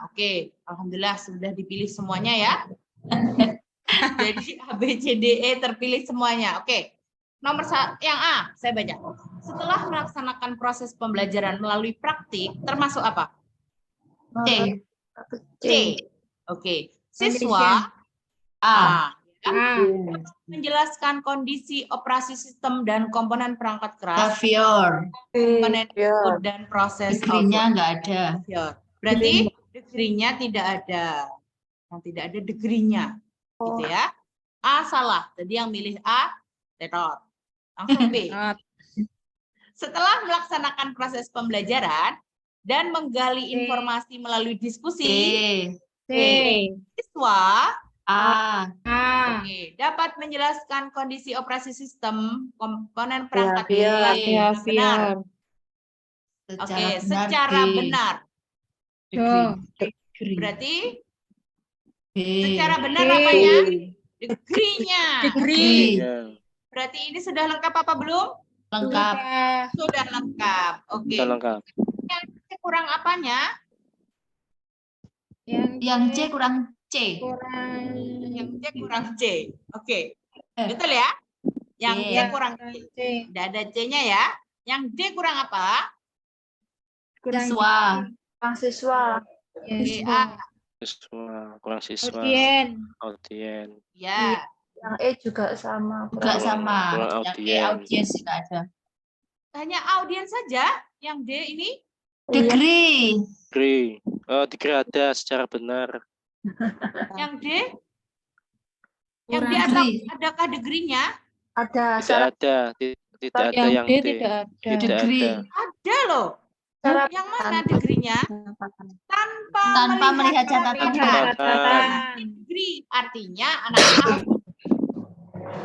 Oke. Alhamdulillah sudah dipilih semuanya ya. Jadi A, B, C, D, E terpilih semuanya. Oke. Nomor yang A, saya baca. Setelah melaksanakan proses pembelajaran melalui praktik, termasuk apa? C. C. Oke. Siswa A. menjelaskan kondisi operasi sistem dan komponen perangkat keras, Behavior. komponen input dan proses Degree-nya nggak ada. output. Berarti degree-nya tidak ada. Yang tidak ada degree-nya. Gitu ya. A salah. Jadi yang milih A, tetot. Langsung B. Setelah melaksanakan proses pembelajaran dan menggali informasi melalui C. diskusi, C. siswa A. dapat menjelaskan kondisi operasi sistem, komponen perangkat Behavior. keras benar. Oke, secara D. benar. Degree. Berarti B. secara benar apanya? Degree-nya. Degree. Iya. Berarti ini sudah lengkap apa belum? Lengkap. Sudah lengkap. Oke. Sudah lengkap. Yang kurang apanya? Yang C kurang C. Yang C kurang C. Oke. Betul ya? Yang C Iya. kurang C. Tidak ada C-nya ya. Yang D kurang apa? Siswa. Mahasiswa. D, A. Siswa, kurang siswa. Audien. Ya. Yang E juga sama. Juga sama. Kurang Yang E audiens. audiens nggak ada. Hanya audiens saja. Yang D ini. Degree. Degree. Oh, degree ada secara benar. Yang D. Yang D Degree. adakah degree-nya? Ada Tidak syarat ada. Tidak ada yang D. Tidak Degree. ada. Ada loh. syarat Yang mana degree-nya? Tanpa melihat catatan. Degree artinya anak-anak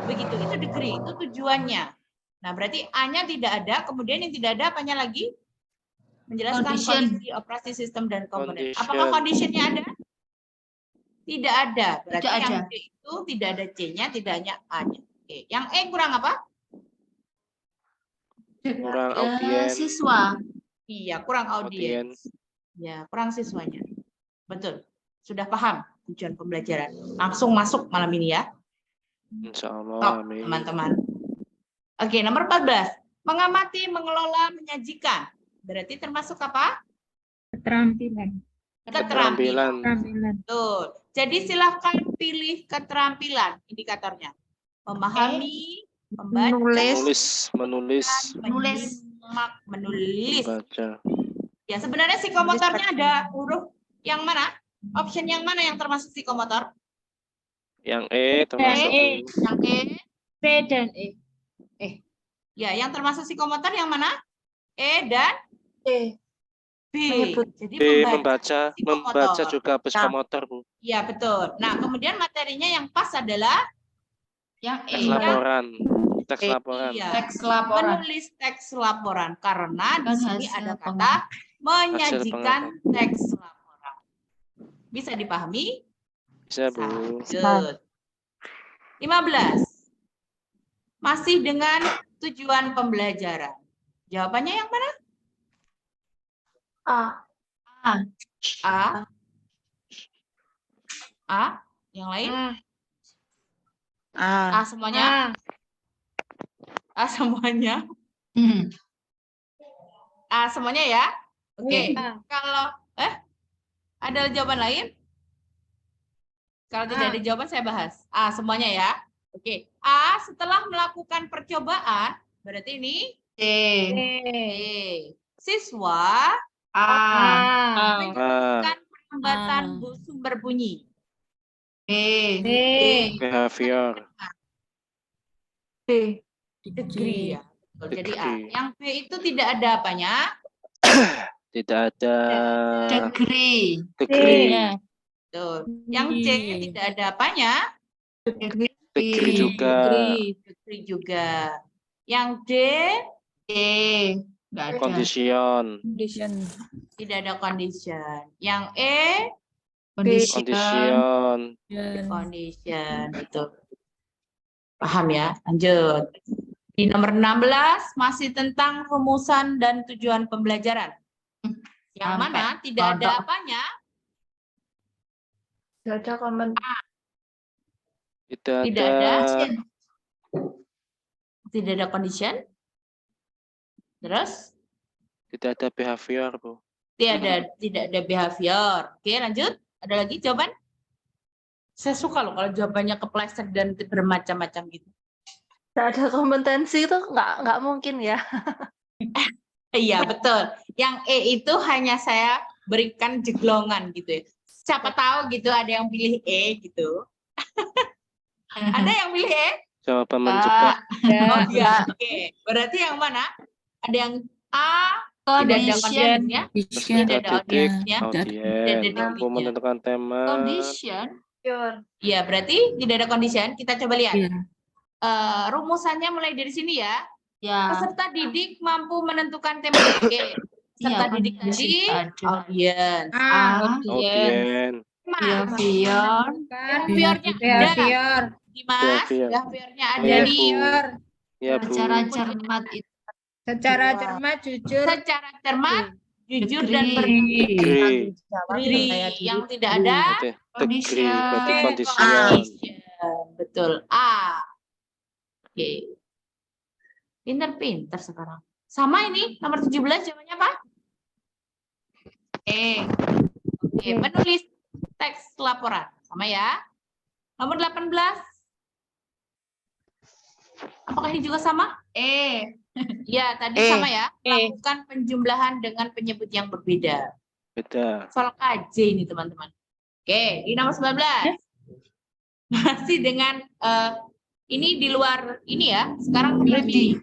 begitu, itu degree, itu tujuannya. Nah, berarti A-nya tidak ada, kemudian yang tidak ada apanya lagi? Menjelaskan Condition. kondisi operasi sistem dan komponen. Condition. Apakah condition-nya ada? Tidak ada. Berarti Tidak yang ada. D itu tidak ada C-nya, tidak hanya A-nya. Oke. Yang E kurang apa? Kurang audien. Siswa. Iya, kurang Audien. audiens. Ya, kurang siswanya. Betul. Sudah paham tujuan pembelajaran. Langsung masuk malam ini ya. Insya Allah. Top, Amin. teman-teman. Oke, nomor 14. Mengamati, mengelola, menyajikan. Berarti termasuk apa? Keterampilan. Keterampilan. Keterampilan. Betul. Jadi silahkan pilih keterampilan indikatornya. Memahami, membaca, Menulis. menyimak, menulis. Baca. Ya, sebenarnya psikomotornya ada huruf yang mana? Option yang mana yang termasuk psikomotor? Yang E termasuk. E. Yang E. B dan E. Ya, yang termasuk psikomotor yang mana? E dan E. B. Menyebut. Jadi B membaca membaca juga psikomotor, Bu. Iya, betul. Nah, kemudian materinya yang pas adalah Yang E. Teks laporan. Teks laporan. iya, Teks laporan. menulis teks laporan karena di Dan sini hasil ada kata menyajikan pengamatan. teks laporan. Bisa dipahami? Bisa, Bu. Good. 15. Masih dengan tujuan pembelajaran. Jawabannya yang mana? A. A. A. Yang lain? A semuanya? A semuanya? A semuanya ya? Oke. Kalau ada jawaban lain? Kalau tidak ada jawaban saya bahas. A semuanya ya. Oke. A setelah melakukan percobaan, berarti ini C. siswa A. menyebutkan perlambatan sumber bunyi. B. Behavior. B. Degree ya. Betul. Jadi A. Degree. Yang B itu tidak ada apanya? Tidak ada Degree. degree. Betul. Yang C tidak ada apanya? Degree juga. Degree juga. Yang D D. Nggak ada. Condition. tidak ada condition. Yang E Condition. Condition. betul. Paham ya? Lanjut. Di nomor 16 masih tentang rumusan dan tujuan pembelajaran. Yang Sampai mana tidak ada kodok. apanya? Tidak ada komen. Tidak Tidak ada ada. Tidak ada condition. Terus tidak ada behavior, Bu. tidak ada behavior. Oke, lanjut. Ada lagi jawaban? Saya suka loh kalau jawabannya kepleset dan bermacam-macam gitu. Tidak ada kompetensi itu nggak mungkin ya. Iya, betul. Yang E itu hanya saya berikan jeglongan gitu ya. Siapa tahu gitu ada yang pilih E gitu. Ada yang pilih E? Jawaban menjebak. Oh iya, oke. Berarti yang mana? Ada yang A, tidak ada condition-nya. Tidak ada audiensnya. Audien. Mampu menentukan tema. Condition. Pure. Iya, berarti tidak ada condition. Kita coba lihat. Rumusannya mulai dari sini ya. Ya. Peserta didik mampu menentukan tema. Oke. Peserta didik tadi audiens. Audien. Behavior. Behaviornya ada. Dimas, behaviornya ada Iya, di Bu. Ya, Bu. Secara cermat itu. Secara cermat, jujur, secara cermat, jujur dan berdiri. Degree. Yang tidak ada Degree. Berarti condition. condition. Betul. A. Oke. Pinter-pinter sekarang. Sama ini, nomor 17 jawabannya apa? Oke, menulis teks laporan. Sama ya. Nomor 18. Apakah ini juga sama? Ya, tadi sama ya. Lakukan penjumlahan dengan penyebut yang berbeda. Beda. Soal KJ ini, teman-teman. Oke, di nomor 19. Masih dengan ini di luar ini ya. Sekarang remedi.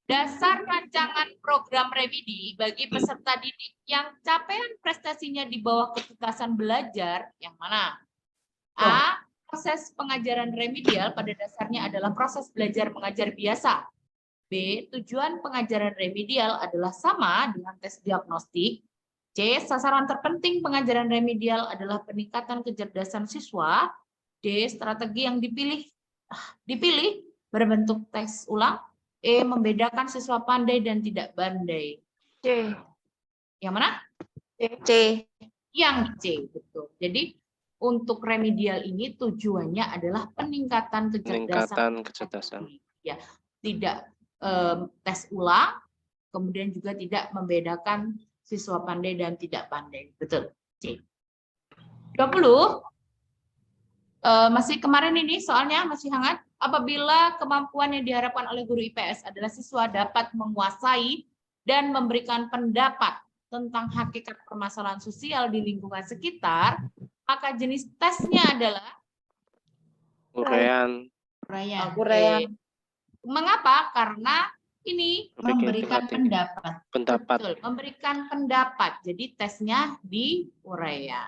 Dasar rancangan program remedi bagi peserta didik yang capaian prestasinya di bawah ketutasan belajar yang mana? A. Proses pengajaran remedial pada dasarnya adalah proses belajar mengajar biasa. B. Tujuan pengajaran remedial adalah sama dengan tes diagnostik. C. Sasaran terpenting pengajaran remedial adalah peningkatan kecerdasan siswa. D. Strategi yang dipilih berbentuk tes ulang. E. Membedakan siswa pandai dan tidak pandai. C. Yang mana? C. Yang C, betul. Jadi untuk remedial ini tujuannya adalah peningkatan kecerdasan. Ya, tidak tes ulang, kemudian juga tidak membedakan siswa pandai dan tidak pandai. Betul. C. 20. Masih kemarin ini soalnya masih hangat. Apabila kemampuan yang diharapkan oleh guru IPS adalah siswa dapat menguasai dan memberikan pendapat tentang hakikat permasalahan sosial di lingkungan sekitar, maka jenis tesnya adalah Uraian. Oke. Mengapa? Karena ini Memberikan pendapat. betul, memberikan pendapat. Jadi tesnya di uraian.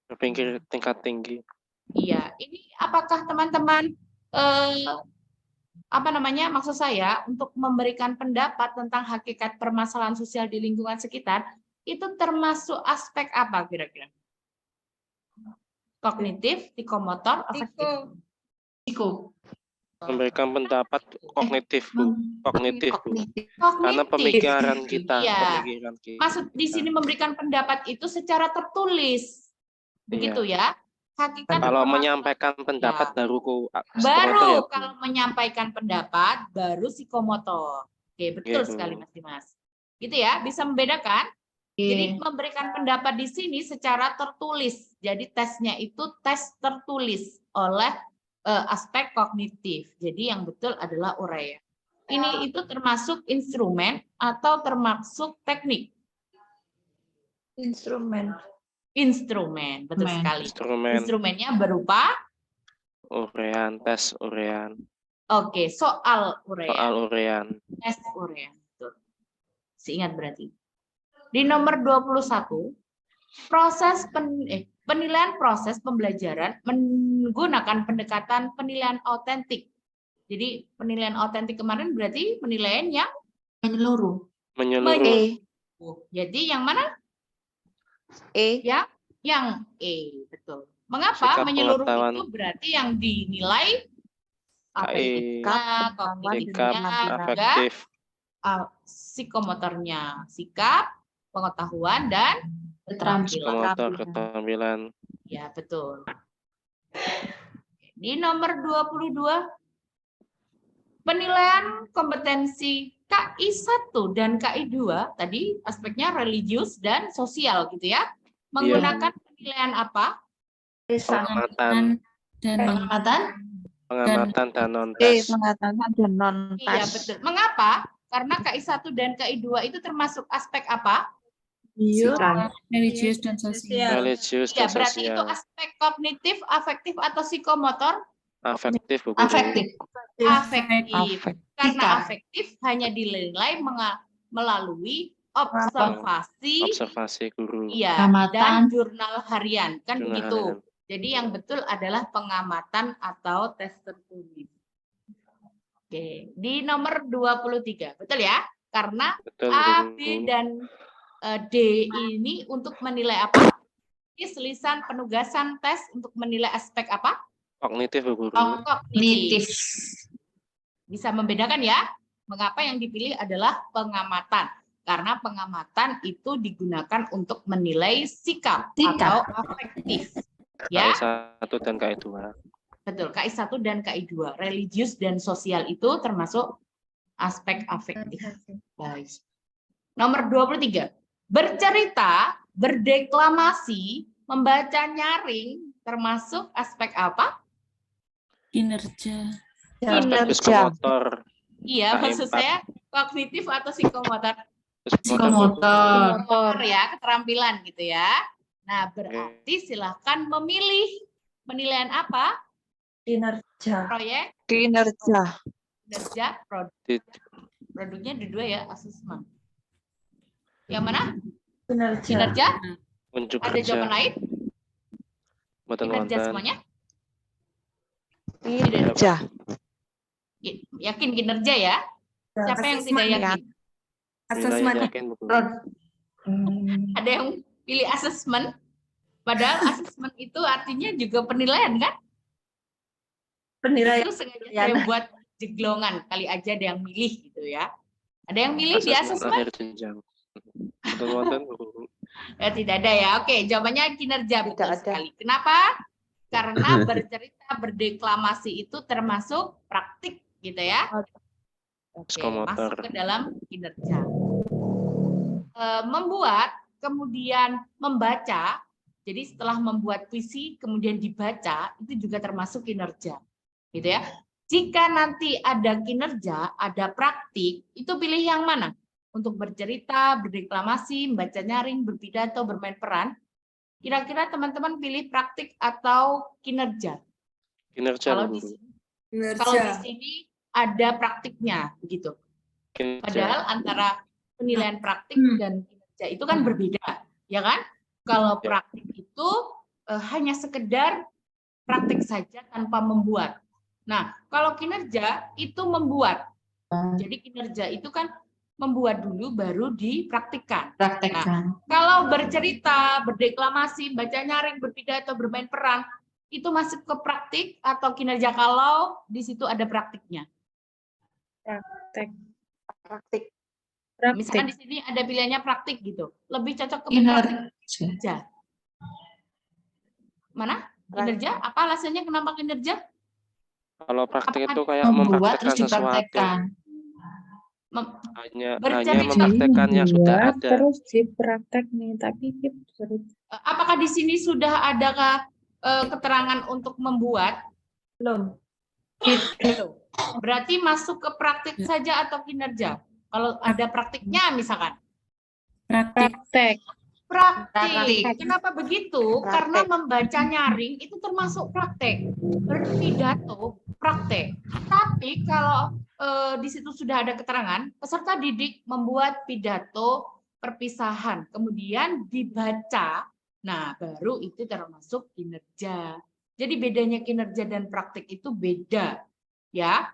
Berpikir tingkat tinggi. Iya, ini apakah teman-teman maksud saya untuk memberikan pendapat tentang hakikat permasalahan sosial di lingkungan sekitar itu termasuk aspek apa kira-kira? Kognitif, psikomotor, afektif. Cukup. Memberikan pendapat kognitif, Bu. Kognitif, Bu. Karena Kognitif. pemikiran kita, Iya. pemikiran kita. Maksud di sini memberikan pendapat itu secara tertulis. Begitu ya. Hakikat Kalau termasuk- menyampaikan pendapat baru psikomotor baru ya, Bu? kalau menyampaikan pendapat baru psikomotor. Oke, betul Oke, Bu. sekali Mas Dimas. Gitu ya, bisa membedakan. Jadi memberikan pendapat di sini secara tertulis. Jadi tesnya itu tes tertulis oleh aspek kognitif. Jadi yang betul adalah uraian. Ini itu termasuk instrumen atau termasuk teknik? Instrumen. Instrumen, betul Instrumen. sekali. Instrumen Instrumennya berupa urean, tes urean, oke, soal urean. soal urean. Tes urean. Betul. Seingat berarti. Di nomor 21, penilaian proses pembelajaran menggunakan pendekatan penilaian autentik. Jadi penilaian autentik kemarin berarti penilaian yang Menyeluruh. Menyeluruh. jadi yang mana? E. Yang E, betul. Mengapa Sikap menyeluruh pengetahuan. itu berarti yang dinilai afektifnya, Sikap kognitifnya, juga afektif, psikomotornya, sikap, pengetahuan, dan keterampilan. psikomotor, keterampilan. Ya, betul. Di nomor 22, penilaian kompetensi KI 1 dan KI 2, tadi aspeknya religius dan sosial gitu ya. Menggunakan penilaian apa? Pengamatan, Pengamatan dan non-tes. Pengetahuan dan non Iya, betul. Mengapa? Karena KI 1 dan KI 2 itu termasuk aspek apa? Religius dan sosial. Religius Ya, dan berarti itu sosial. aspek kognitif, afektif, atau psikomotor? Afektif, Bu Guru. afektif. Afektif. Karena Sikap. afektif hanya dinilai melalui observasi, Observasi guru. iya, Pengamatan. dan jurnal harian, kan Jurnal begitu. harian. Jadi yang betul adalah pengamatan atau tes tertulis. Oke, di nomor 23, betul ya? Karena Betul, A, Bu B, Guru. dan D ini untuk menilai apa? Tulisan penugasan tes untuk menilai aspek apa? Kognitif, Bu Guru. Kognitif. Bisa membedakan ya? Mengapa yang dipilih adalah pengamatan? Karena pengamatan itu digunakan untuk menilai sikap. Atau afektif. Ya, KI 1 dan KI 2. betul. KI 1 dan KI 2. Religius dan sosial itu termasuk aspek afektif. Baik. Nomor 23. Bercerita, berdeklamasi, membaca nyaring, termasuk aspek apa? Kinerja. Aspek psikomotor. Iya, KI maksud 4. saya kognitif atau psikomotor? Psikomotor. Ya, keterampilan gitu ya. Nah, berarti silahkan memilih penilaian apa? Kinerja. Proyek, Kinerja. kinerja, produknya ada dua ya, asesmen. Yang mana? Kinerja. Kinerja? Unjuk Ada jawaban kerja. lain? Mboten Kinerja wonten. semuanya? Kinerja. Yakin kinerja ya? Siapa yang tidak yakin? Nilainya yakin, Bu Guru. Ada yang pilih asesmen? Padahal asesmen itu artinya juga penilaian kan? Penilaian. Itu sengaja saya buat jeglongan, kali aja ada yang milih gitu ya. Ada yang milih di Asesmen asesmen? akhir jenjang. Mboten wonten, Bu Guru. Tidak ada ya. Oke, jawabannya kinerja, betul ada. sekali. Kenapa? Karena bercerita, berdeklamasi itu termasuk praktik gitu ya. Oke, Psikomotor. masuk ke dalam kinerja. Membuat, kemudian membaca. Jadi setelah membuat puisi kemudian dibaca, itu juga termasuk kinerja. Gitu ya. Jika nanti ada kinerja, ada praktik, itu pilih yang mana? Untuk bercerita, berdeklamasi, membaca nyaring, berpidato, bermain peran. Kira-kira teman-teman pilih praktik atau kinerja? Kinerja, Kalau Bu di Guru. sini, kalau di sini ada praktiknya, begitu. Kinerja. Padahal antara penilaian praktik dan kinerja itu kan berbeda, ya kan? Kalau praktik itu hanya sekedar praktik saja tanpa membuat. Nah, kalau kinerja itu membuat. Jadi kinerja itu kan membuat dulu baru dipraktikkan. Praktekkan. Kalau bercerita, berdeklamasi, baca nyaring, berpidato, bermain peran, itu masuk ke praktik atau kinerja kalau di situ ada praktiknya? Praktik. Misalkan di sini ada pilihannya praktik gitu. Lebih cocok ke praktik kinerja. Mana? Kinerja? Apa alasannya kenapa kinerja? Kalau praktek itu kayak Membuat terus mempraktekkan sesuatu. dipraktekkan. Hanya Bercerita. mempraktekkan yang sudah ada. Terus dipraktek nih, tapi Apakah di sini sudah adakah keterangan untuk membuat? Belum. Belum. Berarti masuk ke praktik saja atau kinerja? Kalau ada praktiknya misalkan. praktek. Praktik. Kenapa begitu? Karena membaca nyaring itu termasuk praktek. Berpidato praktek. Tapi kalau di situ sudah ada keterangan, peserta didik membuat pidato perpisahan, kemudian dibaca. Nah, baru itu termasuk kinerja. Jadi bedanya kinerja dan praktek itu beda. Ya.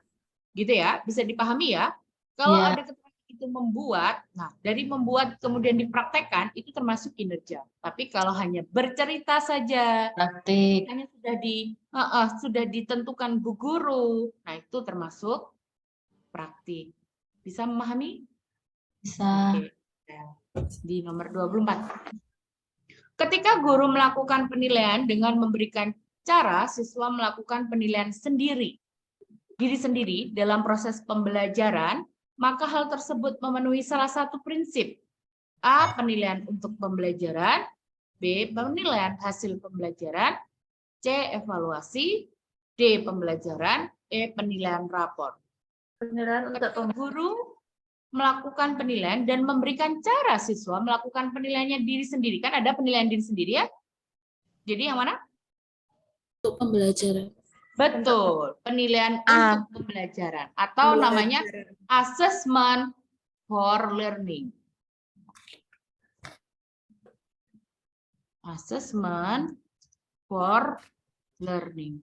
Gitu ya, bisa dipahami ya. Kalau Ya. ada keterangan itu membuat, nah dari membuat kemudian dipraktekkan itu termasuk kinerja. Tapi kalau hanya bercerita saja, Praktik. hanya sudah ditentukan bu guru, nah itu termasuk praktik. Bisa memahami? Bisa. Oke. Di nomor 24. Ketika guru melakukan penilaian dengan memberikan cara siswa melakukan penilaian diri sendiri dalam proses pembelajaran, maka hal tersebut memenuhi salah satu prinsip. A. Penilaian untuk pembelajaran. B. Penilaian hasil pembelajaran. C. Evaluasi. D. Pembelajaran. E. Penilaian rapor. Penilaian untuk Guru melakukan penilaian dan memberikan cara siswa melakukan penilaiannya diri sendiri. Kan ada penilaian diri sendiri ya? Jadi yang mana? Untuk pembelajaran. Betul, penilaian untuk pembelajaran atau namanya assessment for learning. Assessment for learning.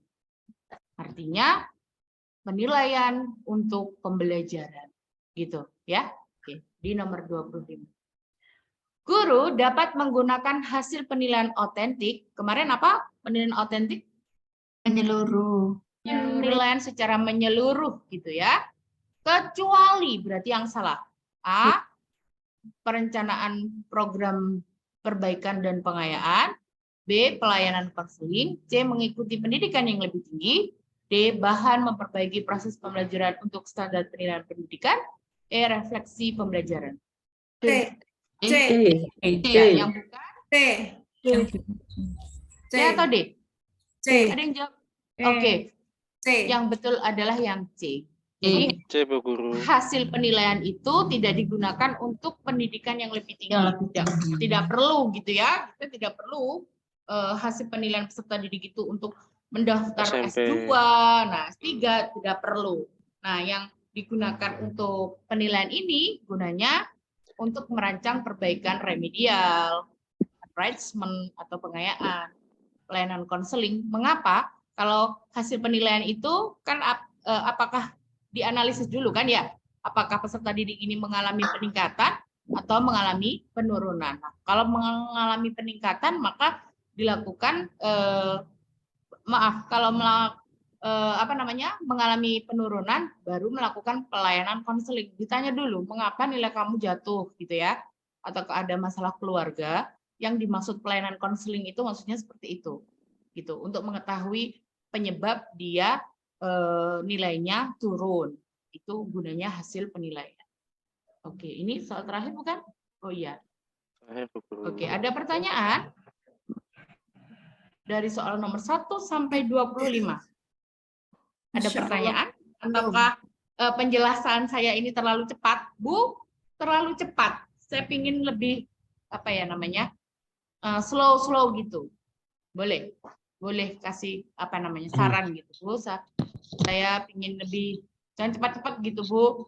Artinya penilaian untuk pembelajaran. Gitu ya. Oke, di nomor 25. Guru dapat menggunakan hasil penilaian otentik. Kemarin apa? Penilaian otentik? Menyeluruh. Penilaian secara menyeluruh gitu ya. Kecuali berarti yang salah. A. Perencanaan program perbaikan dan pengayaan. B. Pelayanan konseling. C. Mengikuti pendidikan yang lebih tinggi. D. Bahan memperbaiki proses pembelajaran untuk standar penilaian pendidikan. E. Refleksi pembelajaran. C. C. C. Yang bukan? C. C atau D? C. Ada yang jawab? Oke. C. Yang betul adalah yang C. Jadi C, Bu Guru. hasil penilaian itu tidak digunakan untuk pendidikan yang lebih tinggi. Yang lebih tinggi. Tidak perlu gitu ya. Kita tidak perlu hasil penilaian peserta didik itu untuk mendaftar SMP. S2, nah S3 tidak perlu. Nah, yang digunakan untuk penilaian ini gunanya untuk merancang perbaikan remedial, enrichment atau pengayaan, pelayanan konseling. Mengapa? Kalau hasil penilaian itu kan apakah dianalisis dulu kan ya? Apakah peserta didik ini mengalami peningkatan atau mengalami penurunan? Nah, kalau mengalami peningkatan maka dilakukan kalau mengalami penurunan baru melakukan pelayanan konseling. Ditanya dulu mengapa nilai kamu jatuh gitu ya? Atau ada masalah keluarga? Yang dimaksud pelayanan konseling itu maksudnya seperti itu. Gitu, untuk mengetahui penyebab dia nilainya turun. Itu gunanya hasil penilaian. Oke, ini soal terakhir bukan? Oh iya. Oke, ada pertanyaan? Dari soal nomor 1 sampai 25. Ada pertanyaan? Ataukah penjelasan saya ini terlalu cepat? Bu, terlalu cepat. Saya ingin lebih slow gitu. Boleh? Boleh kasih saran gitu, Bu. Saya ingin lebih jangan cepat-cepat gitu, Bu.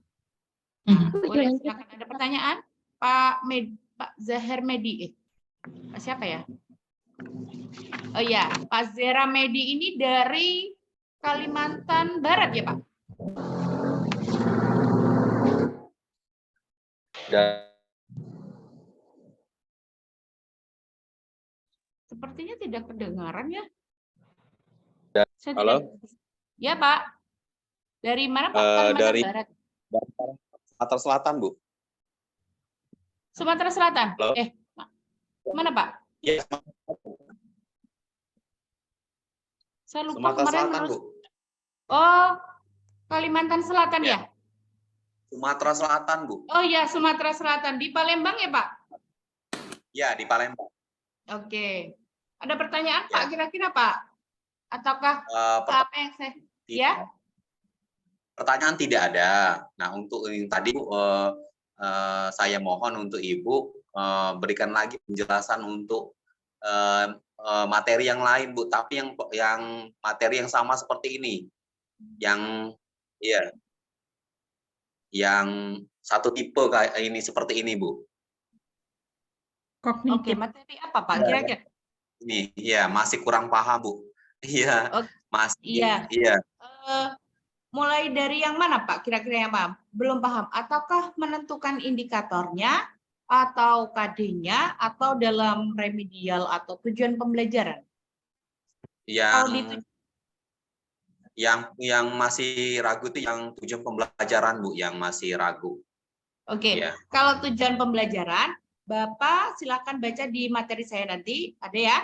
Nah, boleh silakan, ada pertanyaan? Pak Zahir Medi. Pak siapa ya? Oh ya, Pak Zera Medi ini dari Kalimantan Barat ya, Pak? Sepertinya tidak kedengaran ya. Saya Halo? tidak- Ya, Pak. Dari mana, Pak? Eh, Kalimantan dari- Barat. Sumatera Selatan, Bu. Sumatera Selatan. Halo? Mana, Pak? Iya, Saya lupa Sumatera kemarin Selatan, menurut- Bu. Oh, Kalimantan Selatan Ya. ya? Sumatera Selatan, Bu. Oh ya, Sumatera Selatan. Di Palembang ya, Pak? Ya, di Palembang. Oke. Ada pertanyaan, Ya. Pak, kira-kira, Pak? Ataukah apa yang saya... Ya? Pertanyaan tidak ada. Nah, untuk yang tadi saya mohon untuk Ibu berikan lagi penjelasan untuk materi yang lain, Bu. Tapi yang materi yang sama seperti ini, yang yang satu tipe kayak ini seperti ini, Bu. Oke, materi apa, Pak? Kira-kira? Ini, ya masih kurang paham, Bu. Iya, Oh, masih. iya. Iya. Mulai dari yang mana, Pak? Kira-kira yang paham? Belum paham. Ataukah menentukan indikatornya, atau KD-nya, atau dalam remedial atau tujuan pembelajaran? Kalau Yang masih ragu itu yang tujuan pembelajaran, Bu, yang masih ragu. Oke, Ya. kalau tujuan pembelajaran, Bapak silakan baca di materi saya nanti, ada ya.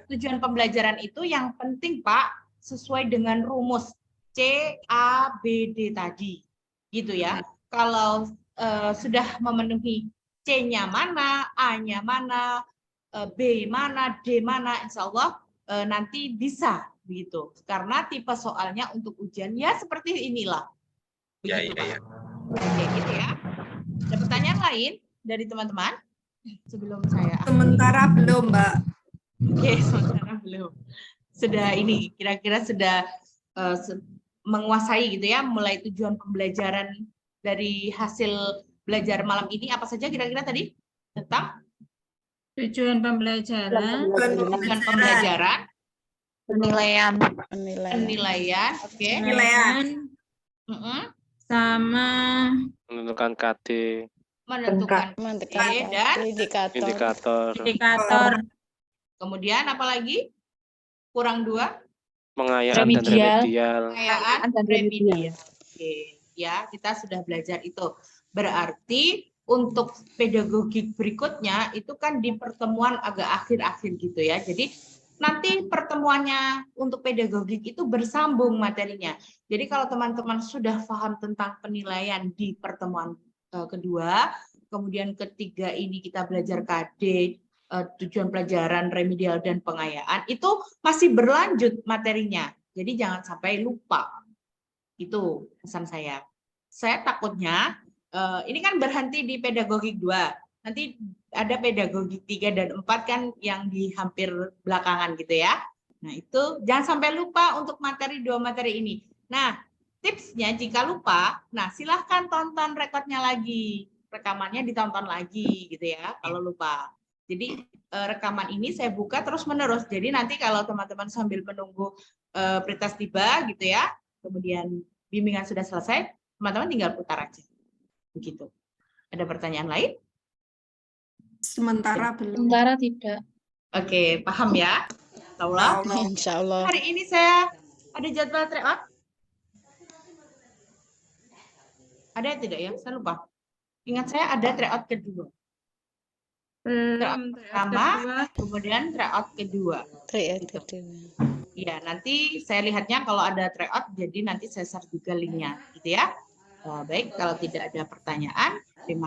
Tujuan pembelajaran itu yang penting, Pak, sesuai dengan rumus C, A, B, D tadi, gitu ya. Kalau sudah memenuhi C-nya mana, A-nya mana, B mana, D mana, insya Allah nanti bisa, begitu. Karena tipe soalnya untuk ujian ya seperti inilah. Begitu, Pak. Oke, gitu ya. Ada pertanyaan lain dari teman-teman sebelum saya? Sementara belum, Mbak. Oke, sementara belum. Sudah ini, kira-kira sudah menguasai gitu ya, mulai tujuan pembelajaran dari hasil belajar malam ini apa saja kira-kira tadi tentang Tujuan pembelajaran, tujuan pembelajaran, Penilaian. penilaian, oke, Penilaian. sama Menentukan KD, menentukan KD dan indikator, indikator kemudian apa lagi? Kurang 2. pengayaan dan remedial. Pengayaan dan remedial. Oke, ya kita sudah belajar itu. Berarti untuk pedagogik berikutnya itu kan di pertemuan agak akhir-akhir gitu ya. Jadi nanti pertemuannya untuk pedagogik itu bersambung materinya. Jadi kalau teman-teman sudah paham tentang penilaian di pertemuan kedua, kemudian ketiga ini kita belajar KD, tujuan pelajaran, remedial, dan pengayaan, itu masih berlanjut materinya. Jadi jangan sampai lupa. Itu pesan saya. Saya takutnya, ini kan berhenti di pedagogik 2. Nanti ada pedagogik 3 dan 4 kan yang di hampir belakangan gitu ya. Nah itu jangan sampai lupa untuk materi 2 materi ini. Nah tipsnya jika lupa, nah silahkan tonton rekodnya lagi. Rekamannya ditonton lagi gitu ya kalau lupa. Jadi rekaman ini saya buka terus-menerus. Jadi nanti kalau teman-teman sambil menunggu prioritas tiba gitu ya, kemudian bimbingan sudah selesai, teman-teman tinggal putar aja. Begitu. Ada pertanyaan lain? Sementara belum. sementara tidak. Oke, paham ya? Taulah. Insya Allah. Hari ini saya ada jadwal tryout. Ada tidak ya? Saya lupa. Ingat saya ada tryout kedua. Belum Pertama, kemudian tryout kedua. Iya, nanti saya lihatnya kalau ada tryout, jadi nanti saya share juga linknya, gitu ya. Baik, kalau tidak ada pertanyaan, terima